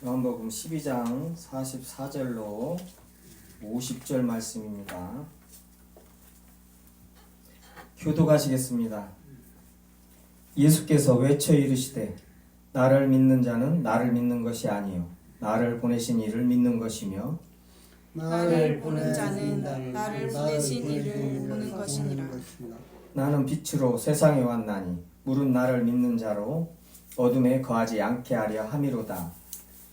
요한복음 12장 44절로 50절 말씀입니다. 교독하시겠습니다. 예수께서 외쳐 이르시되 나를 믿는 자는 나를 믿는 것이 아니요 나를 보내신 이를 믿는 것이며 나를 보낸 자는 나를 보내신 이를 보는 것이니라. 나는 빛으로 세상에 왔나니 물은 나를 믿는 자로 어둠에 거하지 않게 하려 함이로다.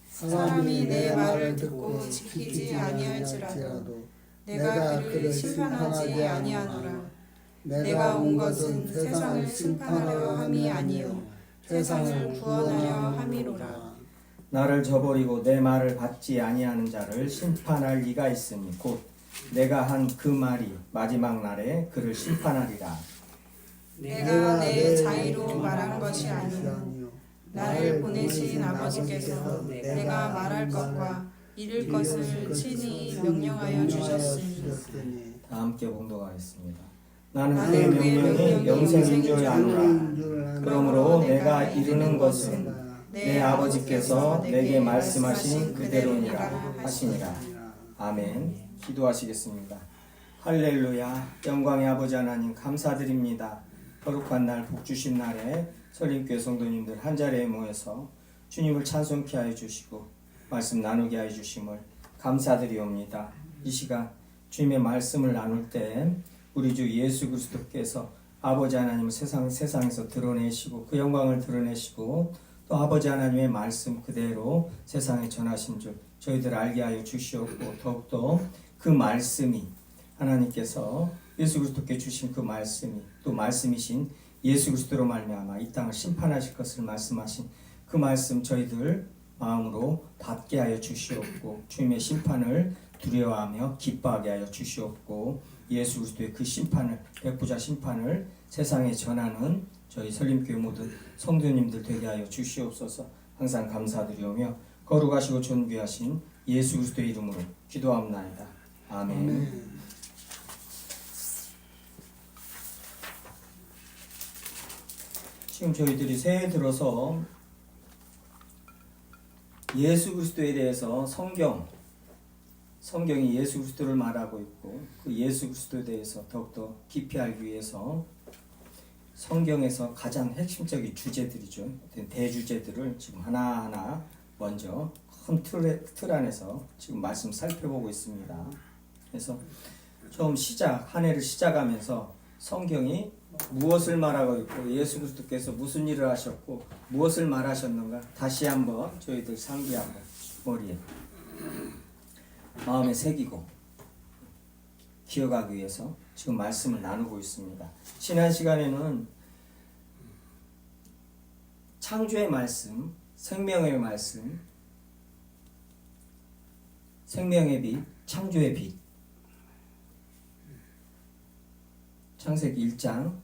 사람이 내 말을 듣고 지키지 아니할지라도 내가 그를 심판하지 아니하노라. 내가 온 것은 세상을 심판하려 함이 아니요 세상을 구원하려 함이로라. 나를 저버리고 내 말을 받지 아니하는 자를 심판할 이가 있으니 곧 내가 한 그 말이 마지막 날에 그를 심판하리라. 내가 내 자의로 말한 것이 아니요 나를 보내신 아버지께서 내가 말할 것과 이룰 것을 친히 명령하여 주셨으니. 다 함께 봉독하겠습니다. 나는 그의 명령이 영생인 줄 아노라. 그러므로 내가 이루는 것은 내 아버지께서 내게 말씀하신 그대로니라 하시니라. 아멘. 기도하시겠습니다. 할렐루야. 영광의 아버지 하나님 감사드립니다. 거룩한 날 복 주신 날에 설림교회 성도님들 한자리에 모여서 주님을 찬송케 하여 주시고 말씀 나누게 하여 주심을 감사드리옵니다. 이 시간 주님의 말씀을 나눌 때 우리 주 예수 그리스도께서 아버지 하나님을 세상에서 드러내시고 그 영광을 드러내시고 또 아버지 하나님의 말씀 그대로 세상에 전하신 줄 저희들 알게 하여 주시옵고 더욱더 그 말씀이 하나님께서 예수 그리스도께 주신 그 말씀이 또 말씀이신 예수 그리스도로 말미암아 이 땅을 심판하실 것을 말씀하신 그 말씀 저희들 마음으로 받게 하여 주시옵고 주님의 심판을 두려워하며 기뻐하게 하여 주시옵고 예수 그리스도의 그 심판을 백부자 심판을 세상에 전하는 저희 설림교회 모든 성도님들 되게 하여 주시옵소서. 항상 감사드리오며 거룩하시고 존귀하신 예수 그리스도의 이름으로 기도합나이다. 아멘. 지금 저희들이 새해 들어서 예수 그리스도에 대해서 성경이 예수 그리스도를 말하고 있고 그 예수 그리스도에 대해서 더욱더 깊이 알기 위해서 성경에서 가장 핵심적인 주제들이죠. 대주제들을 지금 하나하나 먼저 큰 틀 안에서 지금 말씀 살펴보고 있습니다. 그래서 처음 한 해를 시작하면서 성경이 무엇을 말하고 있고 예수 그리스도께서 무슨 일을 하셨고 무엇을 말하셨는가 다시 한번 저희들 상기하고 머리에 마음에 새기고 기억하기 위해서 지금 말씀을 나누고 있습니다. 지난 시간에는 창조의 말씀, 생명의 말씀, 생명의 빛, 창조의 빛, 창세기 1장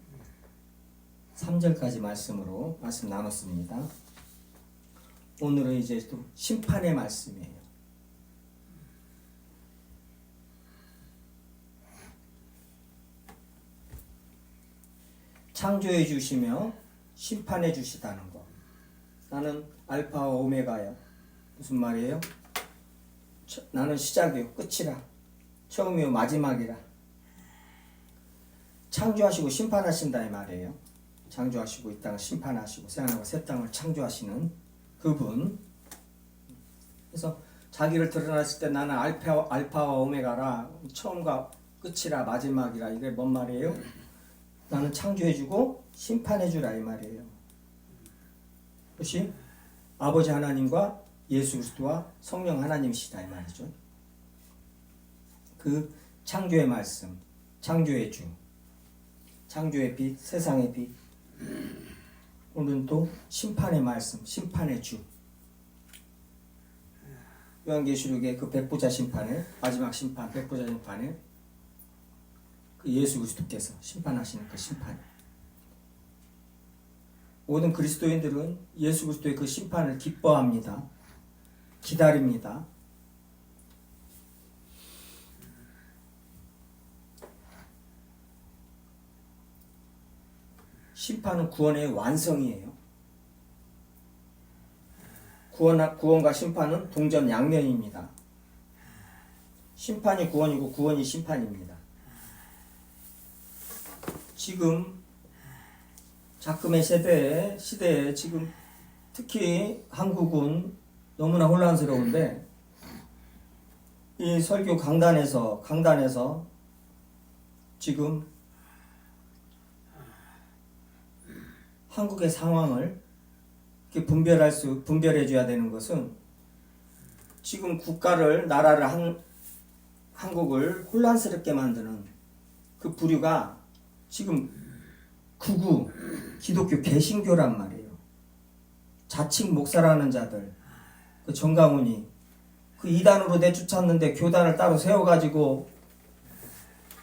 3절까지 말씀으로 말씀 나눴습니다. 오늘은 이제 또 심판의 말씀이에요. 창조해 주시며 심판해 주시다는 것. 나는 알파와 오메가야. 무슨 말이에요? 나는 시작이요 끝이라. 처음이요 마지막이라. 창조하시고 심판하신다 이 말이에요. 창조하시고 이 땅을 심판하시고 새하늘과 새 땅을 창조하시는 그분. 그래서 자기를 드러났을 때 나는 알파와 오메가라. 처음과 끝이라 마지막이라. 이게 뭔 말이에요? 나는 창조해주고 심판해주라 이 말이에요. 그것이 아버지 하나님과 예수 그리스도와 성령 하나님이시다 이 말이죠. 그 창조의 말씀, 창조의 주, 창조의 빛, 세상의 빛. 오늘은 또 심판의 말씀, 심판의 주. 요한계시록의 그 백부자 심판을 마지막 심판, 백부자 심판을 그 예수 그리스도께서 심판하시는 그 심판. 모든 그리스도인들은 예수 그리스도의 그 심판을 기뻐합니다. 기다립니다. 심판은 구원의 완성이에요. 구원과 심판은 동전 양면입니다. 심판이 구원이고 구원이 심판입니다. 지금 작금의 시대에 지금 특히 한국은 너무나 혼란스러운데 이 설교 강단에서 지금 한국의 상황을 이렇게 분별해 줘야 되는 것은 지금 나라를 한국을 혼란스럽게 만드는 그 부류가 지금 극우 기독교 개신교란 말이에요. 자칭 목사라는 자들, 그 정강훈이 그 이단으로 내쫓았는데 교단을 따로 세워가지고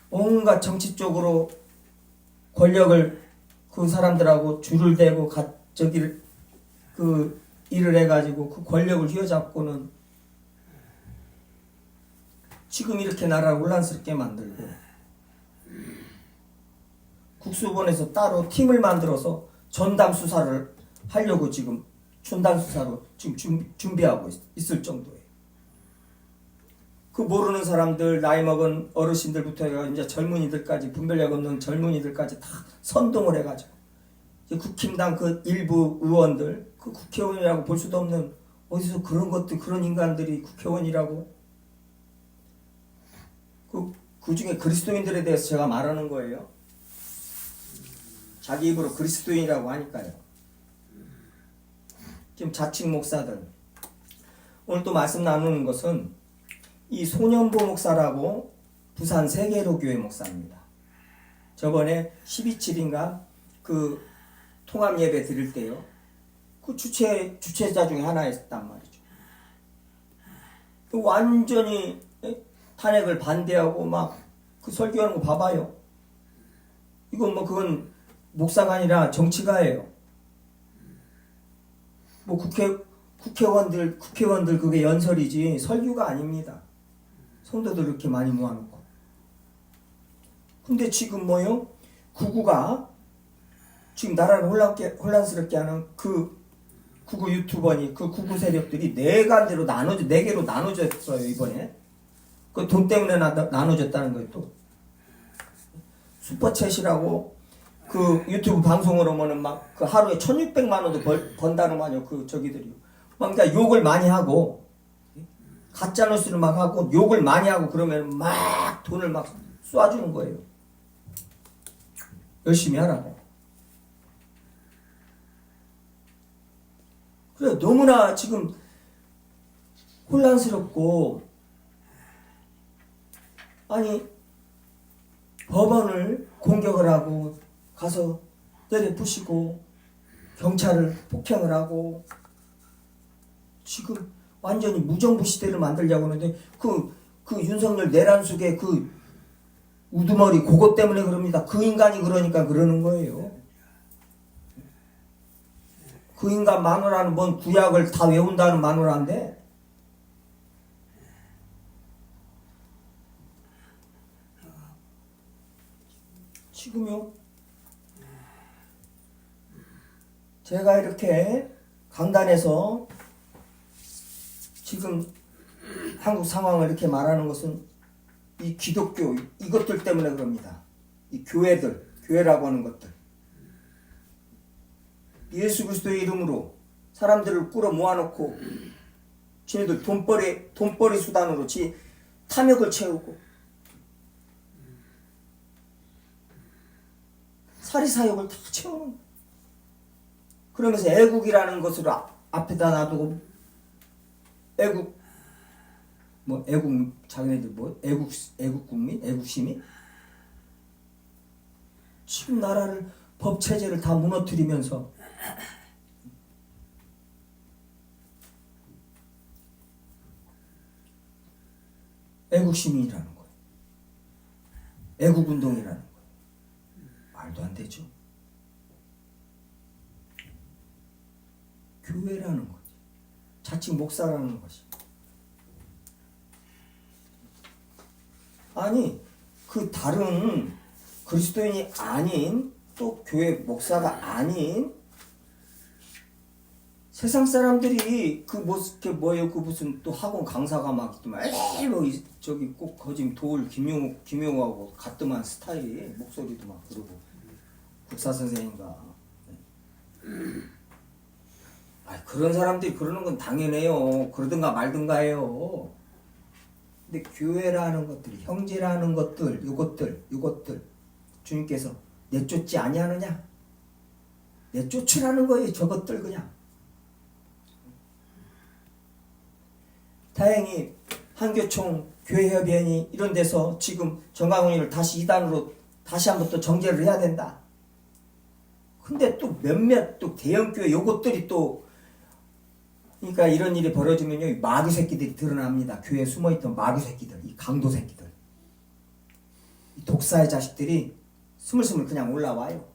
온갖 정치적으로 권력을 그 사람들하고 줄을 대고 그 일을 해가지고 그 권력을 휘어잡고는 지금 이렇게 나라를 혼란스럽게 만들고 국수본에서 따로 팀을 만들어서 전담 수사를 하려고 지금 전담 수사로 지금 준비하고 있을 정도예요. 그 모르는 사람들, 나이 먹은 어르신들부터 해서 이제 젊은이들까지, 분별력 없는 젊은이들까지 다 선동을 해가지고 국힘당 그 일부 의원들, 그 국회의원이라고 볼 수도 없는 어디서 그런 인간들이 국회의원이라고 그 중에 그리스도인들에 대해서 제가 말하는 거예요. 자기 입으로 그리스도인이라고 하니까요. 지금 자칭 목사들. 오늘 또 말씀 나누는 것은 이 소년보 목사라고 부산 세계로교회 목사입니다. 저번에 12.7인가 그 통합 예배 드릴 때요. 그 주최자 중에 하나였단 말이죠. 완전히 탄핵을 반대하고 막 그 설교하는 거 봐봐요. 이건 그건 목사가 아니라 정치가예요. 국회의원들 그게 연설이지 설교가 아닙니다. 성도들 이렇게 많이 모아놓고. 근데 지금 구구가 지금 나라를 혼란스럽게 하는 그 구구 유튜버니 그 구구 세력들이 네 개로 나눠졌어요, 이번에. 그 돈 때문에 나눠졌다는 거예요, 또. 슈퍼챗이라고 그 유튜브 방송을 하면은 막 그 하루에 1,600만 원도 번다는 말이에요, 그 저기들이. 그러니까 욕을 많이 하고, 가짜뉴스를 막 하고, 욕을 많이 하고, 그러면 막 돈을 막 쏴주는 거예요. 열심히 하라고. 그래, 너무나 지금 혼란스럽고, 아니, 법원을 공격을 하고, 가서 때려 부시고, 경찰을 폭행을 하고, 지금 완전히 무정부 시대를 만들려고 하는데, 그 윤석열 내란숙의 그 우두머리, 그것 때문에 그럽니다. 그 인간이 그러니까 그러는 거예요. 그 인간 마누라는 뭔 구약을 다 외운다는 마누라인데, 지금요, 제가 이렇게 강단에서 지금 한국 상황을 이렇게 말하는 것은 이 기독교, 이것들 때문에 그럽니다. 이 교회라고 하는 것들. 예수 그리스도의 이름으로 사람들을 끌어 모아놓고 지네들 돈벌이 수단으로 탐욕을 채우고 사리사욕을 다 채우는 거예요. 그러면서 애국이라는 것을 앞에다 놔두고 자기네들 애국국민? 애국시민? 지금 나라를 법체제를 다 무너뜨리면서 애국시민이라는 거예요. 애국운동이라는 거예요. 말도 안 되죠. 교회라는 거지. 자칭 목사라는 것이. 아니, 그 다른 그리스도인이 아닌 또 교회 목사가 아닌 세상 사람들이 그 뭐예요? 그 무슨 또 학원 강사가 막 있더만 에이 뭐 저기 꼭 거짐 도울 김용호하고 같더만 스타일이 목소리도 막 그러고 국사 선생님과 그런 사람들이 그러는 건 당연해요. 그러든가 말든가 해요. 근데 교회라는 것들이 형제라는 것들 요것들 주님께서 내쫓지 아니하느냐? 내쫓으라는 거예요. 저것들 그냥. 다행히 한교총 교회협의회니 이런 데서 지금 정강훈이를 다시 이단으로 다시 한번 또 정제를 해야 된다. 근데 또 몇몇 또 대형교회 요것들이 또 그러니까 이런 일이 벌어지면요 마귀 새끼들이 드러납니다. 교회에 숨어있던 마귀 새끼들, 이 강도 새끼들, 이 독사의 자식들이 스물스물 그냥 올라와요.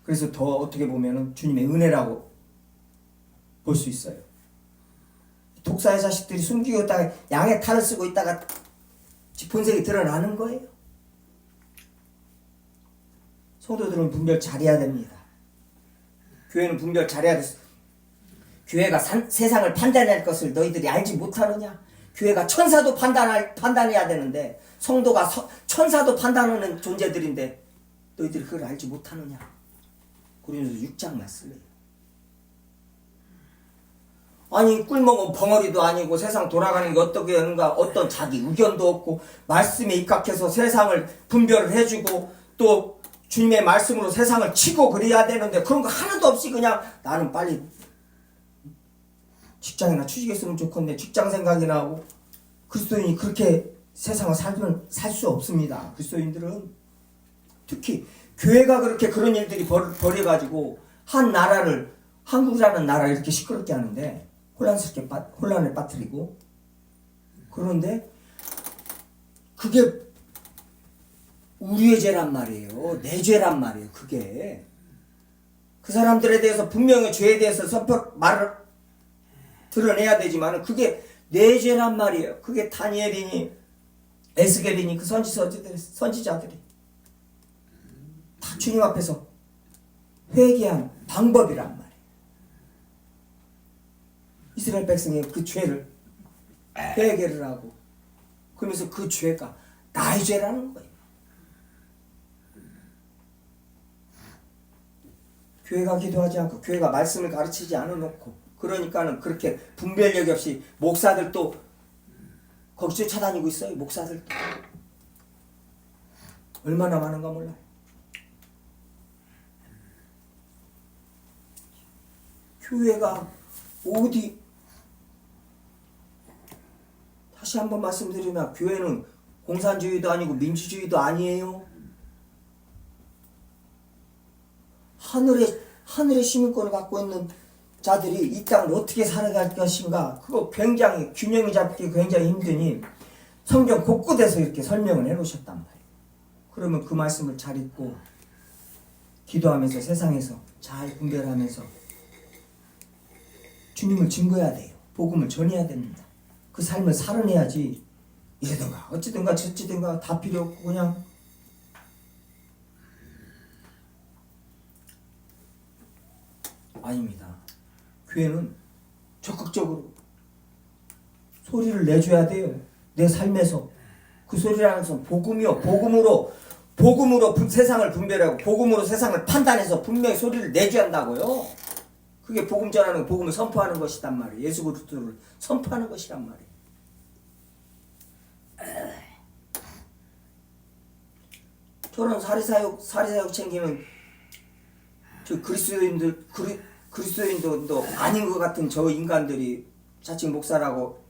그래서 더 어떻게 보면은 주님의 은혜라고 볼 수 있어요. 독사의 자식들이 숨기고 있다가 양의 탈을 쓰고 있다가 지 본색이 드러나는 거예요. 성도들은 분별 잘해야 됩니다. 교회는 분별 잘해야 돼. 교회가 세상을 판단할 것을 너희들이 알지 못하느냐? 교회가 천사도 판단해야 되는데 성도가 천사도 판단하는 존재들인데 너희들이 그걸 알지 못하느냐? 고린도서 6장 말씀이에요. 아니 꿀먹은 벙어리도 아니고 세상 돌아가는 게 어떻게 하는가 어떤 자기 의견도 없고 말씀에 입각해서 세상을 분별을 해주고 또 주님의 말씀으로 세상을 치고 그래야 되는데 그런 거 하나도 없이 그냥 나는 빨리 직장이나 취직했으면 좋겠네 직장 생각이 나고 그리스도인이 그렇게 세상을 살 수 없습니다. 그리스도인들은 특히 교회가 그렇게 그런 일들이 벌여가지고 한 나라를 한국이라는 나라를 이렇게 시끄럽게 하는데 혼란을 빠뜨리고 그런데 그게 우리의 죄란 말이에요. 내 죄란 말이에요. 그게 그 사람들에 대해서 분명히 죄에 대해서 말을 드러내야 되지만 그게 내 죄란 말이에요. 그게 다니엘이니 에스겔이니 그 선지자들이 다 주님 앞에서 회개한 방법이란 말이에요. 이스라엘 백성이 그 죄를 회개를 하고 그러면서 그 죄가 나의 죄라는 거예요. 교회가 기도하지 않고 교회가 말씀을 가르치지 않아놓고 그러니까는 그렇게 분별력이 없이 목사들도 거기 쫓아다니고 있어요. 목사들도 얼마나 많은가 몰라요. 교회가 어디 다시 한번 말씀드리면 교회는 공산주의도 아니고 민주주의도 아니에요. 하늘의 시민권을 갖고 있는 자들이 이 땅을 어떻게 살아갈 것인가 그거 굉장히 균형이 잡기 굉장히 힘드니 성경 곳곳에서 이렇게 설명을 해놓으셨단 말이에요. 그러면 그 말씀을 잘 읽고 기도하면서 세상에서 잘 분별하면서 주님을 증거해야 돼요. 복음을 전해야 됩니다. 그 삶을 살아내야지 이러든가 어찌든가 저찌든가 다 필요 없고 그냥 아닙니다. 교회는 적극적으로 소리를 내줘야 돼요. 내 삶에서 그 소리라는 것은 복음이요. 복음으로 세상을 분별하고 복음으로 세상을 판단해서 분명히 소리를 내줘야 한다고요. 그게 복음 전하는 복음을 선포하는 것이란 말이에요. 예수 그리스도를 선포하는 것이란 말이에요. 저런 사리사욕 챙기는 저 그리스도인도 아닌 것 같은 저 인간들이 자칭 목사라고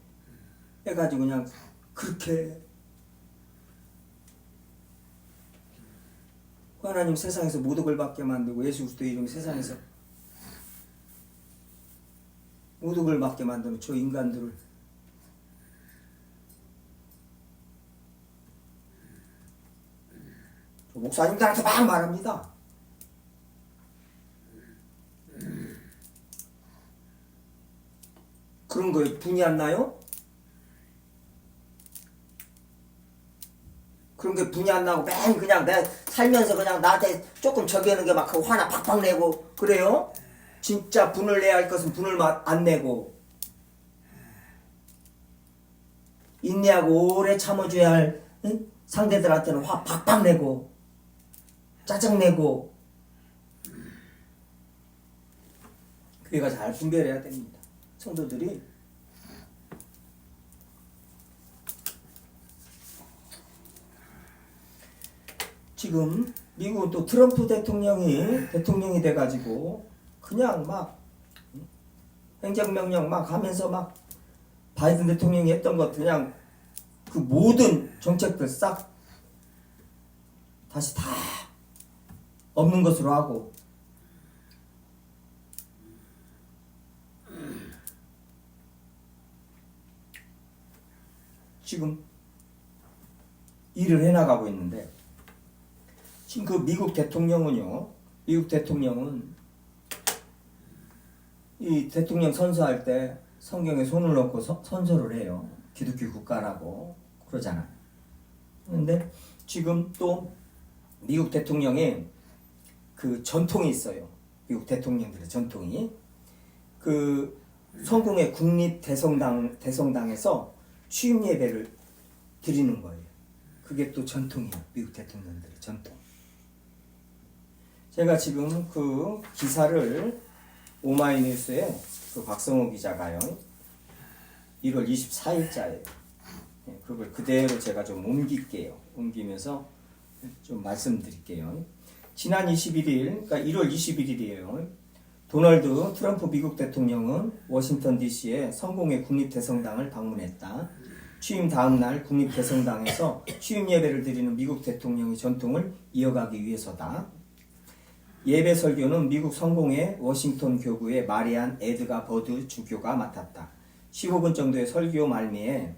해가지고 그냥 그렇게 하나님 세상에서 모독을 받게 만들고 예수 그리스도 이름이 세상에서 모독을 받게 만드는 저 인간들을 저 목사님들한테 막 말합니다. 그런 거에 분이 안 나요? 그런 게 분이 안 나고 맨 그냥 내 살면서 그냥 나한테 조금 저기 하는 게 막 그 화나 팍팍 내고 그래요? 진짜 분을 내야 할 것은 분을 안 내고 인내하고 오래 참아줘야 할 응? 상대들한테는 화 팍팍 내고 짜증내고 그게가 잘 분별해야 됩니다. 성도들이 지금 미국은 또 트럼프 대통령이 돼가지고 그냥 막 행정명령 막 하면서 막 바이든 대통령이 했던 것 그냥 그 모든 정책들 싹 다시 다 없는 것으로 하고 지금 일을 해나가고 있는데 지금 그 미국 대통령은 이 대통령 선서할 때 성경에 손을 넣고 선서를 해요. 기독교 국가라고 그러잖아. 그런데 지금 또 미국 대통령의 그 전통이 있어요. 미국 대통령들의 전통이 그 성공회 국립 대성당에서 취임 예배를 드리는 거예요. 그게 또 전통이에요. 미국 대통령들의 전통. 제가 지금 그 기사를 오마이뉴스에 그 박성호 기자가요. 1월 24일자예요. 그걸 그대로 제가 좀 옮길게요. 옮기면서 좀 말씀드릴게요. 지난 21일, 그러니까 1월 21일이에요. 도널드 트럼프 미국 대통령은 워싱턴 DC에 성공회 국립대성당을 방문했다. 취임 다음 날 국립대성당에서 취임 예배를 드리는 미국 대통령의 전통을 이어가기 위해서다. 예배 설교는 미국 성공회 워싱턴 교구의 마리안 에드가 버드 주교가 맡았다. 15분 정도의 설교 말미에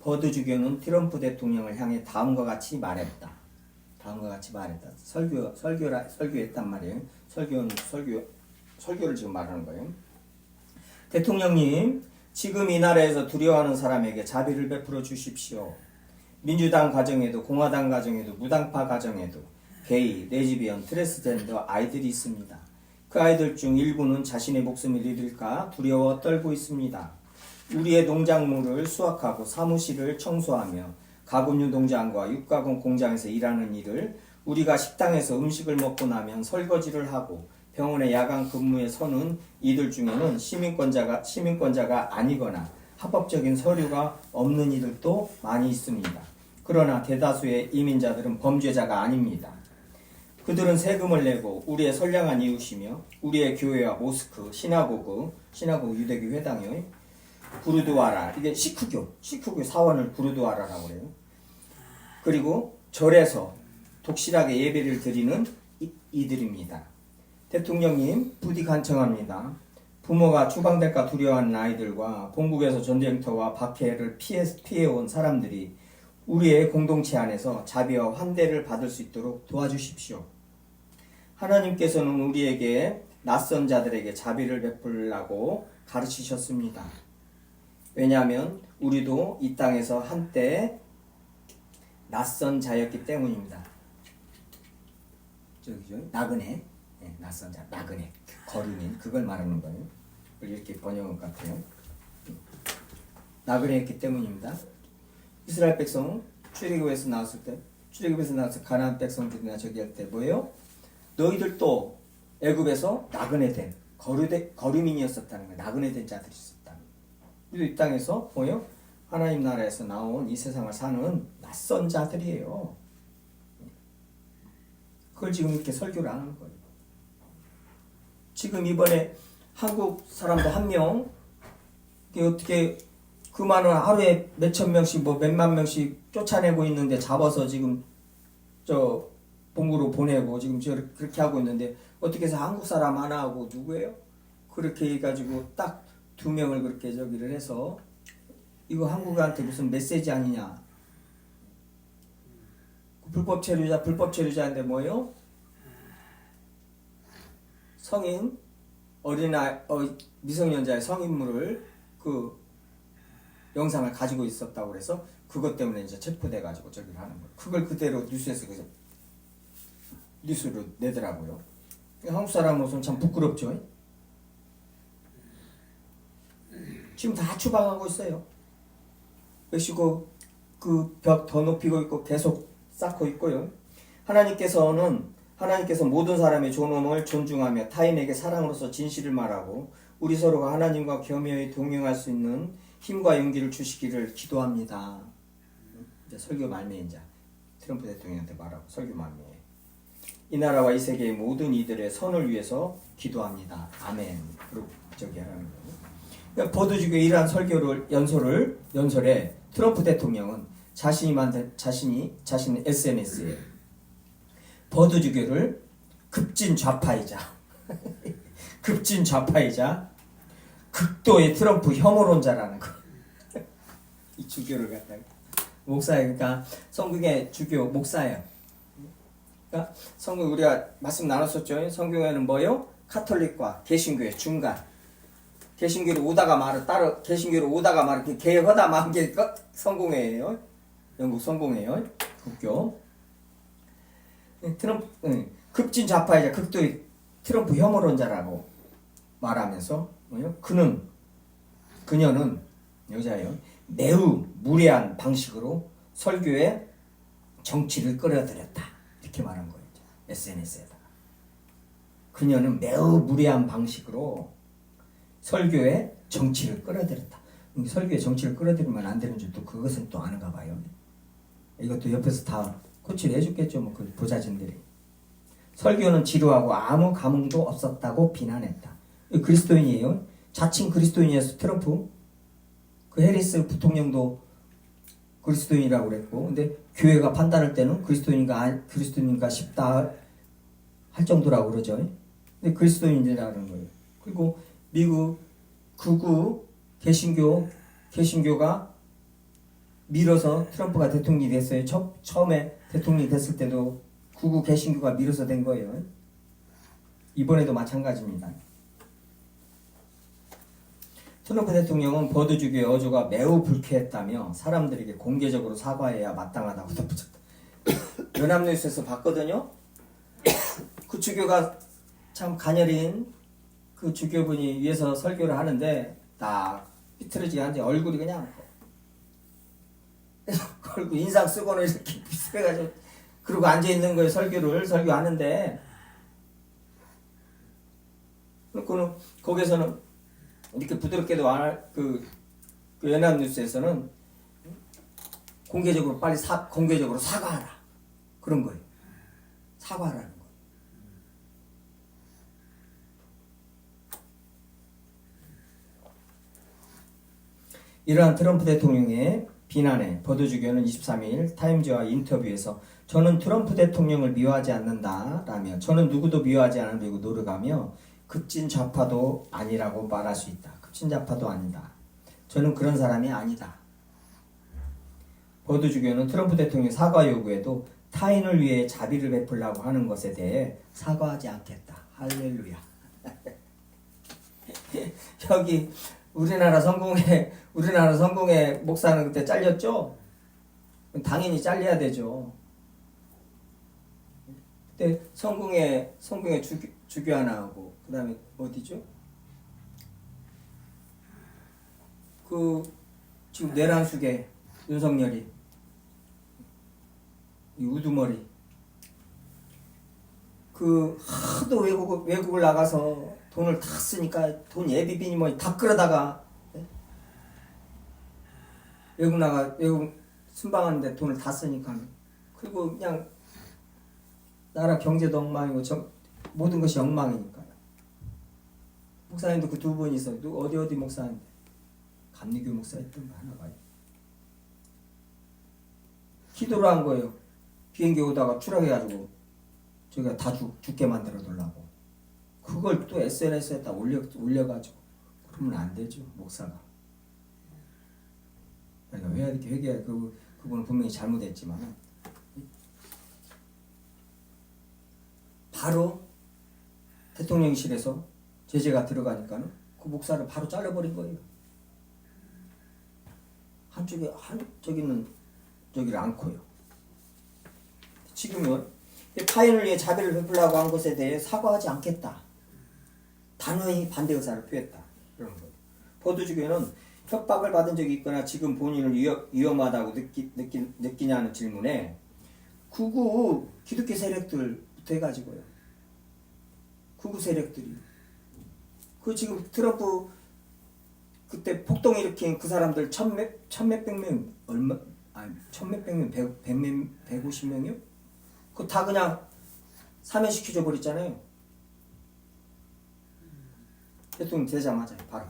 버드 주교는 트럼프 대통령을 향해 다음과 같이 말했다. 설교했단 말이에요. 설교를 지금 말하는 거예요. 대통령님, 지금 이 나라에서 두려워하는 사람에게 자비를 베풀어 주십시오. 민주당 가정에도 공화당 가정에도 무당파 가정에도 게이, 레즈비언, 트랜스젠더 아이들이 있습니다. 그 아이들 중 일부는 자신의 목숨을 잃을까 두려워 떨고 있습니다. 우리의 농작물을 수확하고 사무실을 청소하며 가금류 농장과 육가공 공장에서 일하는 일을 우리가 식당에서 음식을 먹고 나면 설거지를 하고 병원에 야간 근무에 서는 이들 중에는 시민권자가 아니거나 합법적인 서류가 없는 이들도 많이 있습니다. 그러나 대다수의 이민자들은 범죄자가 아닙니다. 그들은 세금을 내고 우리의 선량한 이웃이며 우리의 교회와 모스크, 시나고그 유대교 회당이요. 구르드와라, 이게 시크교 사원을 구르드와라라고 그래요. 그리고 절에서 독실하게 예배를 드리는 이들입니다. 대통령님, 부디 간청합니다. 부모가 추방될까 두려워하는 아이들과 본국에서 전쟁터와 박해를 피해온 사람들이 우리의 공동체 안에서 자비와 환대를 받을 수 있도록 도와주십시오. 하나님께서는 우리에게 낯선 자들에게 자비를 베풀라고 가르치셨습니다. 왜냐하면 우리도 이 땅에서 한때 낯선 자였기 때문입니다. 나그네, 낯선 자, 나그네, 거류민, 그걸 말하는 거예요. 이렇게 번역한 것 같아요. 나그네였기 때문입니다. 이스라엘 백성 출애굽에서 나왔을 가나안 백성들이나 저기 할 때 뭐예요? 너희들도 애굽에서 나그네된 거류민이었었다는 거예요. 나그네된 자들이 있었다. 우리도 이 땅에서 뭐예요? 하나님 나라에서 나온 이 세상을 사는 낯선 자들이에요. 그걸 지금 이렇게 설교를 안 하는 거예요. 지금 이번에 한국 사람도 한 명 어떻게 그 많은 하루에 몇천 명씩 몇만 명씩 쫓아내고 있는데 잡아서 지금 저 본국으로 보내고 지금 그렇게 하고 있는데 어떻게 해서 한국 사람 하나 하고 누구예요? 그렇게 해가지고 딱 2명을 그렇게 저기를 해서 이거 한국한테 무슨 메시지 아니냐? 불법 체류자인데 뭐예요? 성인 미성년자의 성인물을 그 영상을 가지고 있었다고 그래서 그것 때문에 이제 체포돼가지고 저기를 하는 거예요. 그걸 그대로 뉴스에서 뉴스로 내더라고요. 한국 사람으로서는 참 부끄럽죠. 지금 다 추방하고 있어요. 멕시코 그 벽 더 높이고 있고 계속 쌓고 있고요. 하나님께서 모든 사람의 존엄을 존중하며 타인에게 사랑으로서 진실을 말하고 우리 서로가 하나님과 겸허히 동행할 수 있는 힘과 용기를 주시기를 기도합니다. 이제 설교 말미에 이제 트럼프 대통령한테 말하고 설교 말미에 이 나라와 이 세계의 모든 이들의 선을 위해서 기도합니다. 아멘. 그리고 저기 하라는 거예요. 그러니까 버드주교의 이러한 연설에 트럼프 대통령은 자신의 SNS에 버드주교를 급진 좌파이자 극도의 트럼프 혐오론자라는 거. 이 주교를 갖다가 목사예요. 그러니까 성경의 주교 목사예요. 그러니까 성경 우리가 말씀 나눴었죠. 성경에는 뭐요? 카톨릭과 개신교의 중간. 개신교로 오다가 말을 개혁하다 만 게 성공회예요. 영국 성공회예요. 국교. 급진 좌파이자 극도의 트럼프 혐오론자라고 말하면서 뭐요? 그녀는 여자예요. 매우 무례한 방식으로 설교에 정치를 끌어들였다. 이렇게 말한 거예요. SNS에다가. 그녀는 매우 무례한 방식으로 설교에 정치를 끌어들였다. 설교에 정치를 끌어들이면 안 되는 줄도 그것은 또 아는가 봐요. 이것도 옆에서 다 코치를 해줬겠죠. 뭐 그 보좌진들이. 설교는 지루하고 아무 감흥도 없었다고 비난했다. 그리스도인이에요. 자칭 그리스도인이어서 트럼프 그 해리스 부통령도 그리스도인이라고 그랬고, 근데 교회가 판단할 때는 그리스도인인가 싶다 할 정도라고 그러죠. 근데 그리스도인이라는 거예요. 그리고 미국 극우 개신교가 밀어서 트럼프가 대통령이 됐어요. 처음에 대통령이 됐을 때도 극우 개신교가 밀어서 된 거예요. 이번에도 마찬가지입니다. 트럼프 대통령은 버드주교의 어조가 매우 불쾌했다며 사람들에게 공개적으로 사과해야 마땅하다고 덧붙였다. 연합뉴스에서 봤거든요. 그 주교가 참 가녀린 그 주교분이 위에서 설교를 하는데 딱 삐뚤어지게 하는데 얼굴이 그냥 얼굴 인상 쓰고는 이렇게 비슷해가지고 그러고 앉아있는 거예요. 설교하는데 그는 거기서는 이렇게 부드럽게도 그 연합뉴스에서는 공개적으로 공개적으로 사과하라 그런 거예요. 사과하라는 거예요. 이러한 트럼프 대통령의 비난에 버드주교는 23일 타임즈와 인터뷰에서 저는 트럼프 대통령을 미워하지 않는다라며 저는 누구도 미워하지 않은 그리고 노력하며 급진 좌파도 아니라고 말할 수 있다. 급진 좌파도 아니다. 저는 그런 사람이 아니다. 버드주교는 트럼프 대통령 사과 요구에도 타인을 위해 자비를 베풀려고 하는 것에 대해 사과하지 않겠다. 할렐루야. 여기 우리나라 성공회 목사는 그때 잘렸죠? 당연히 잘려야 되죠. 그때 성공회 주교 하나 하고 그 다음에 어디죠? 지금 내란숙의 윤석열이 이 우두머리 하도 외국을 나가서 돈을 다 쓰니까 돈 예비비니 뭐 다 끌어다가 외국 순방하는데 돈을 다 쓰니까 그리고 그냥 나라 경제도 엉망이고 모든 것이 엉망이니까요. 목사님도 그 두 분이 있어요. 어디 목사인데 감리교 목사였던 거 하나 봐요. 기도를 한 거예요. 비행기 오다가 추락해가지고 저희가 다 죽게 만들어 두려고. 그걸 또 SNS에다 올려가지고 그러면 안 되죠. 목사가. 그러니까 왜 이렇게 회개해? 그분은 분명히 잘못했지만 바로 대통령실에서 제재가 들어가니까는 그 목사를 바로 잘라버린 거예요. 한쪽에는 저기를 않고요. 지금은 타인을 위해 자비를 베풀라고 한 것에 대해 사과하지 않겠다. 단호히 반대 의사를 표했다. 그런 거예요. 포도주교는 협박을 받은 적이 있거나 지금 본인을 위험하다고 느끼냐는 질문에 극우 기독교 세력들부터 해가지고요. 극우 세력들이 그 지금 트럼프 그때 폭동 일으킨 그 사람들 천몇백 명 얼마 천몇백 명 150명이요? 그거 다 그냥 사면시켜 버렸잖아요. 대통령 되자마자 바로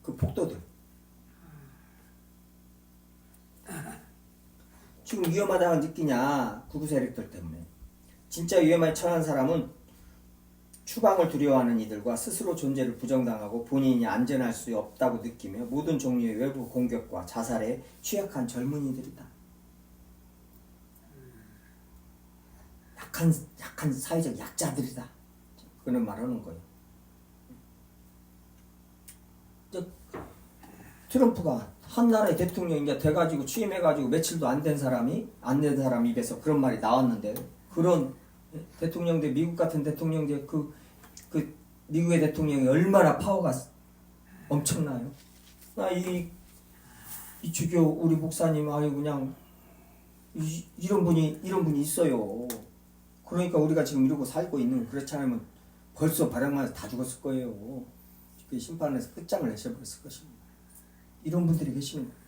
그 폭도들 지금 위험하다고 느끼냐 극우 세력들 때문에. 진짜 위험에 처한 사람은 추방을 두려워하는 이들과 스스로 존재를 부정당하고 본인이 안전할 수 없다고 느끼며 모든 종류의 외부 공격과 자살에 취약한 젊은이들이다. 약한 사회적 약자들이다. 그런 말하는 거예요. 트럼프가 한 나라의 대통령이 이제 돼가지고 취임해가지고 며칠도 안 된 사람 입에서 그런 말이 나왔는데 그런 대통령들 미국 같은 대통령들 그 미국의 대통령이 얼마나 파워가 엄청나요. 이 주교 우리 목사님 아유 그냥 이런 분이 있어요. 그러니까 우리가 지금 이러고 살고 있는 그렇지 않으면 벌써 발악만 다 죽었을 거예요. 그 심판에서 끝장을 내셔버렸을 것입니다. 이런 분들이 계시는 거예요.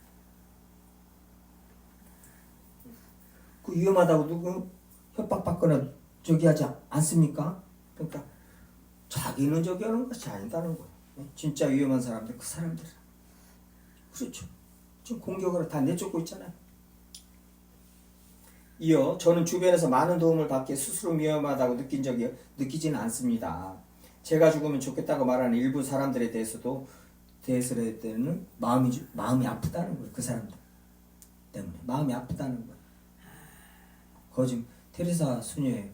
그 위험하다고 누구 협박받거나 저기 하지 않습니까? 그러니까 자기는 저기 하는 것이 아니다는 거예요. 진짜 위험한 사람들 그 사람들이라. 그렇죠. 지금 공격으로 다 내쫓고 있잖아요. 이어 저는 주변에서 많은 도움을 받기에 스스로 위험하다고 느끼지는 않습니다. 제가 죽으면 좋겠다고 말하는 일부 사람들에 대해서는 마음이 아프다는 거예요. 그 사람들 때문에 마음이 아프다는 거예요. 거짓 테레사 수녀의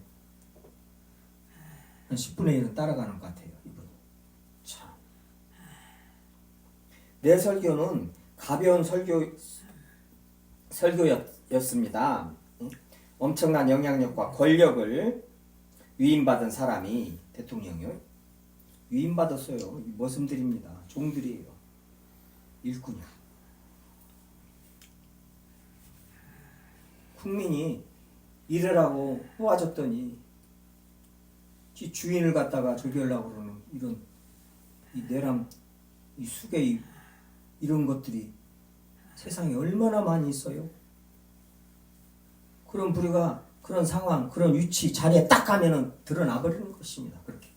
한 10분의 1은 따라가는 것 같아요. 이분이. 참. 내 설교는 가벼운 설교였습니다. 엄청난 영향력과 권력을 위임받은 사람이 대통령이요. 위임받았어요. 머슴들입니다. 종들이에요. 일꾼이야. 국민이 이래라고 뽑아줬더니 지 주인을 갖다가 저기 하려고 그러는 이런 이 내람 이 수계 이런 것들이 세상에 얼마나 많이 있어요. 그런 부류가 그런 상황 그런 위치 자리에 딱 가면은 드러나 버리는 것입니다. 그렇게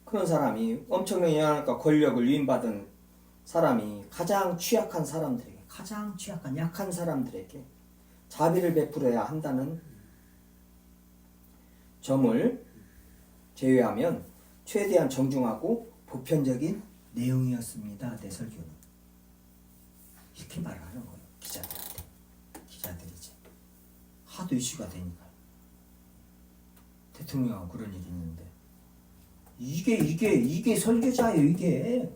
그런 사람이 엄청난 영향력과 권력을 위임받은 사람이 가장 취약한 사람들에게 가장 취약한 약한 사람들에게 자비를 베풀어야 한다는 점을 제외하면 최대한 정중하고 보편적인 내용이었습니다. 내 설교는 이렇게 말하는 거예요. 기자들한테. 기자들이 이제 하도 이슈가 되니까 대통령하고 그런 일이 있는데 이게 설교자예요. 이게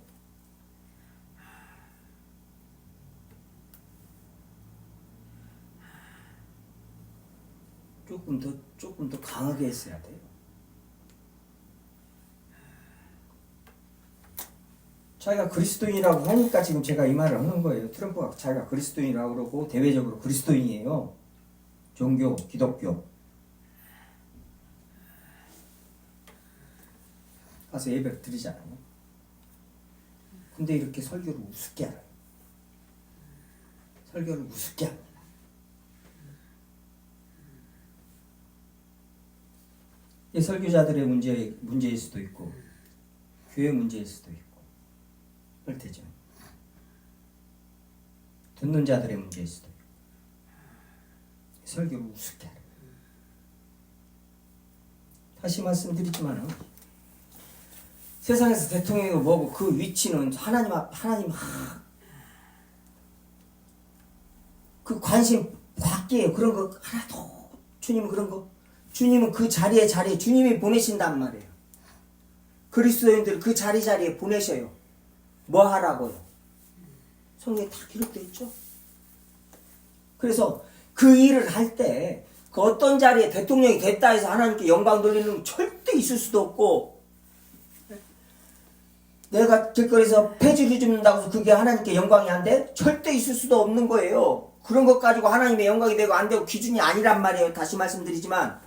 조금 더 강하게 했어야 돼요. 자기가 그리스도인이라고 하니까 지금 제가 이 말을 하는 거예요. 트럼프가 자기가 그리스도인이라고 그러고 대외적으로 그리스도인이에요. 종교, 기독교. 가서 예배를 드리잖아요. 근데 이렇게 설교를 우습게 알아요. 설교를 우습게 합니다. 이 설교자들의 문제일 수도 있고 교회 문제일 수도 있고 그럴 테죠. 듣는 자들의 문제일 수도 있고 설교를 우습게 하라. 다시 말씀드리지만 세상에서 대통령이 뭐고 그 위치는 하나님 그 관심 밖이에요. 그런 거 하나도 주님은 그런 거 주님은 그 자리에 주님이 보내신단 말이에요. 그리스도인들 그 자리에 보내셔요. 뭐 하라고요? 성경에 다 기록되어 있죠. 그래서 그 일을 할 때 그 어떤 자리에 대통령이 됐다 해서 하나님께 영광 돌리는 건 절대 있을 수도 없고, 내가 길거리에서 폐지를 줍는다고 해서 그게 하나님께 영광이 안 돼? 절대 있을 수도 없는 거예요. 그런 것 가지고 하나님의 영광이 되고 안 되고 기준이 아니란 말이에요. 다시 말씀드리지만,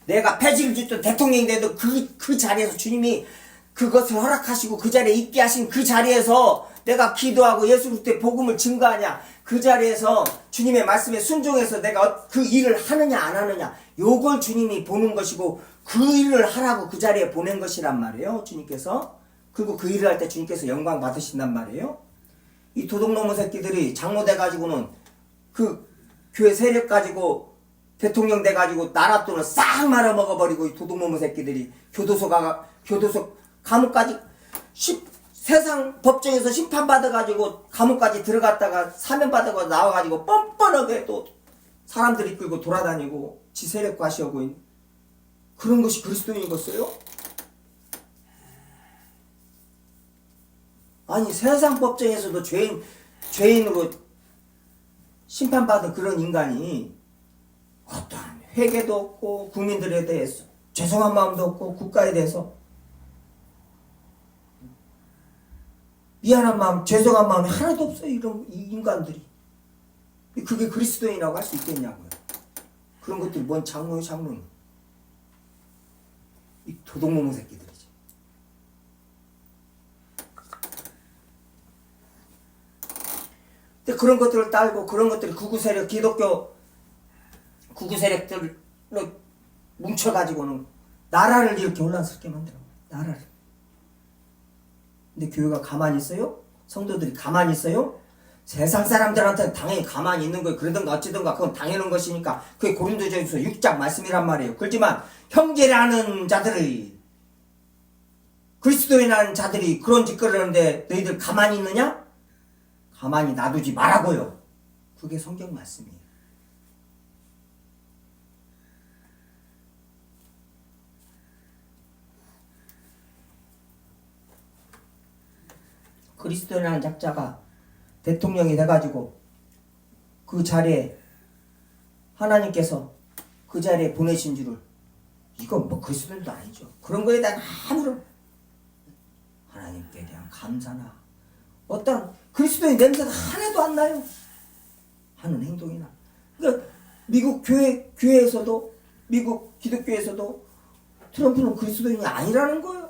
내가 폐지를 줬던 대통령이 돼도 그 자리에서 주님이 그것을 허락하시고 그 자리에 있게 하신 그 자리에서 내가 기도하고 예수 그리스도의 복음을 증거하냐, 그 자리에서 주님의 말씀에 순종해서 내가 그 일을 하느냐 안 하느냐, 요걸 주님이 보는 것이고 그 일을 하라고 그 자리에 보낸 것이란 말이에요. 주님께서. 그리고 그 일을 할 때 주님께서 영광 받으신단 말이에요. 이 도둑놈의 새끼들이 장로 돼가지고는 그 교회 세력 가지고 대통령 돼가지고 나라 돈을 싹 말아먹어버리고, 이 도둑놈의 새끼들이 교도소 감옥까지 세상 법정에서 심판받아가지고 감옥까지 들어갔다가 사면받아가지고 나와가지고 뻔뻔하게 또 사람들이 끌고 돌아다니고 지 세력 과시하고 있는 그런 것이 그리스도인이겠어요? 아니, 세상 법정에서도 죄인으로 심판받은 그런 인간이 어떠한 회개도 없고 국민들에 대해서 죄송한 마음도 없고 국가에 대해서 미안한 마음, 죄송한 마음이 하나도 없어요. 이런 이 인간들이. 그게 그리스도인이라고 할 수 있겠냐고요. 그런 것들이 뭔 장로요, 장로는. 이 도둑놈의 새끼들이지. 근데 그런 것들을 딸고, 그런 것들이 구구세력, 기독교 구구세력들로 뭉쳐가지고는 나라를 이렇게 혼란스럽게 만들어. 나라를. 근데 교회가 가만히 있어요? 성도들이 가만히 있어요? 세상 사람들한테는 당연히 가만히 있는 거예요. 그러든가 어찌든가 그건 당연한 것이니까. 그게 고린도전서 6장 말씀이란 말이에요. 그렇지만 형제라는 자들이, 그리스도인이라는 자들이 그런 짓거리를 하는데 너희들 가만히 있느냐? 가만히 놔두지 말라고요. 그게 성경 말씀이에요. 그리스도라는 작자가 대통령이 돼가지고 그 자리에 하나님께서 그 자리에 보내신 줄을, 이건 뭐 그리스도인도 아니죠. 그런 거에 대한 아무런 하나님께 대한 감사나 어떤 그리스도의 냄새가 하나도 안 나요. 하는 행동이나. 그러니까 미국 교회에서도, 미국 기독교에서도 트럼프는 그리스도인이 아니라는 거예요.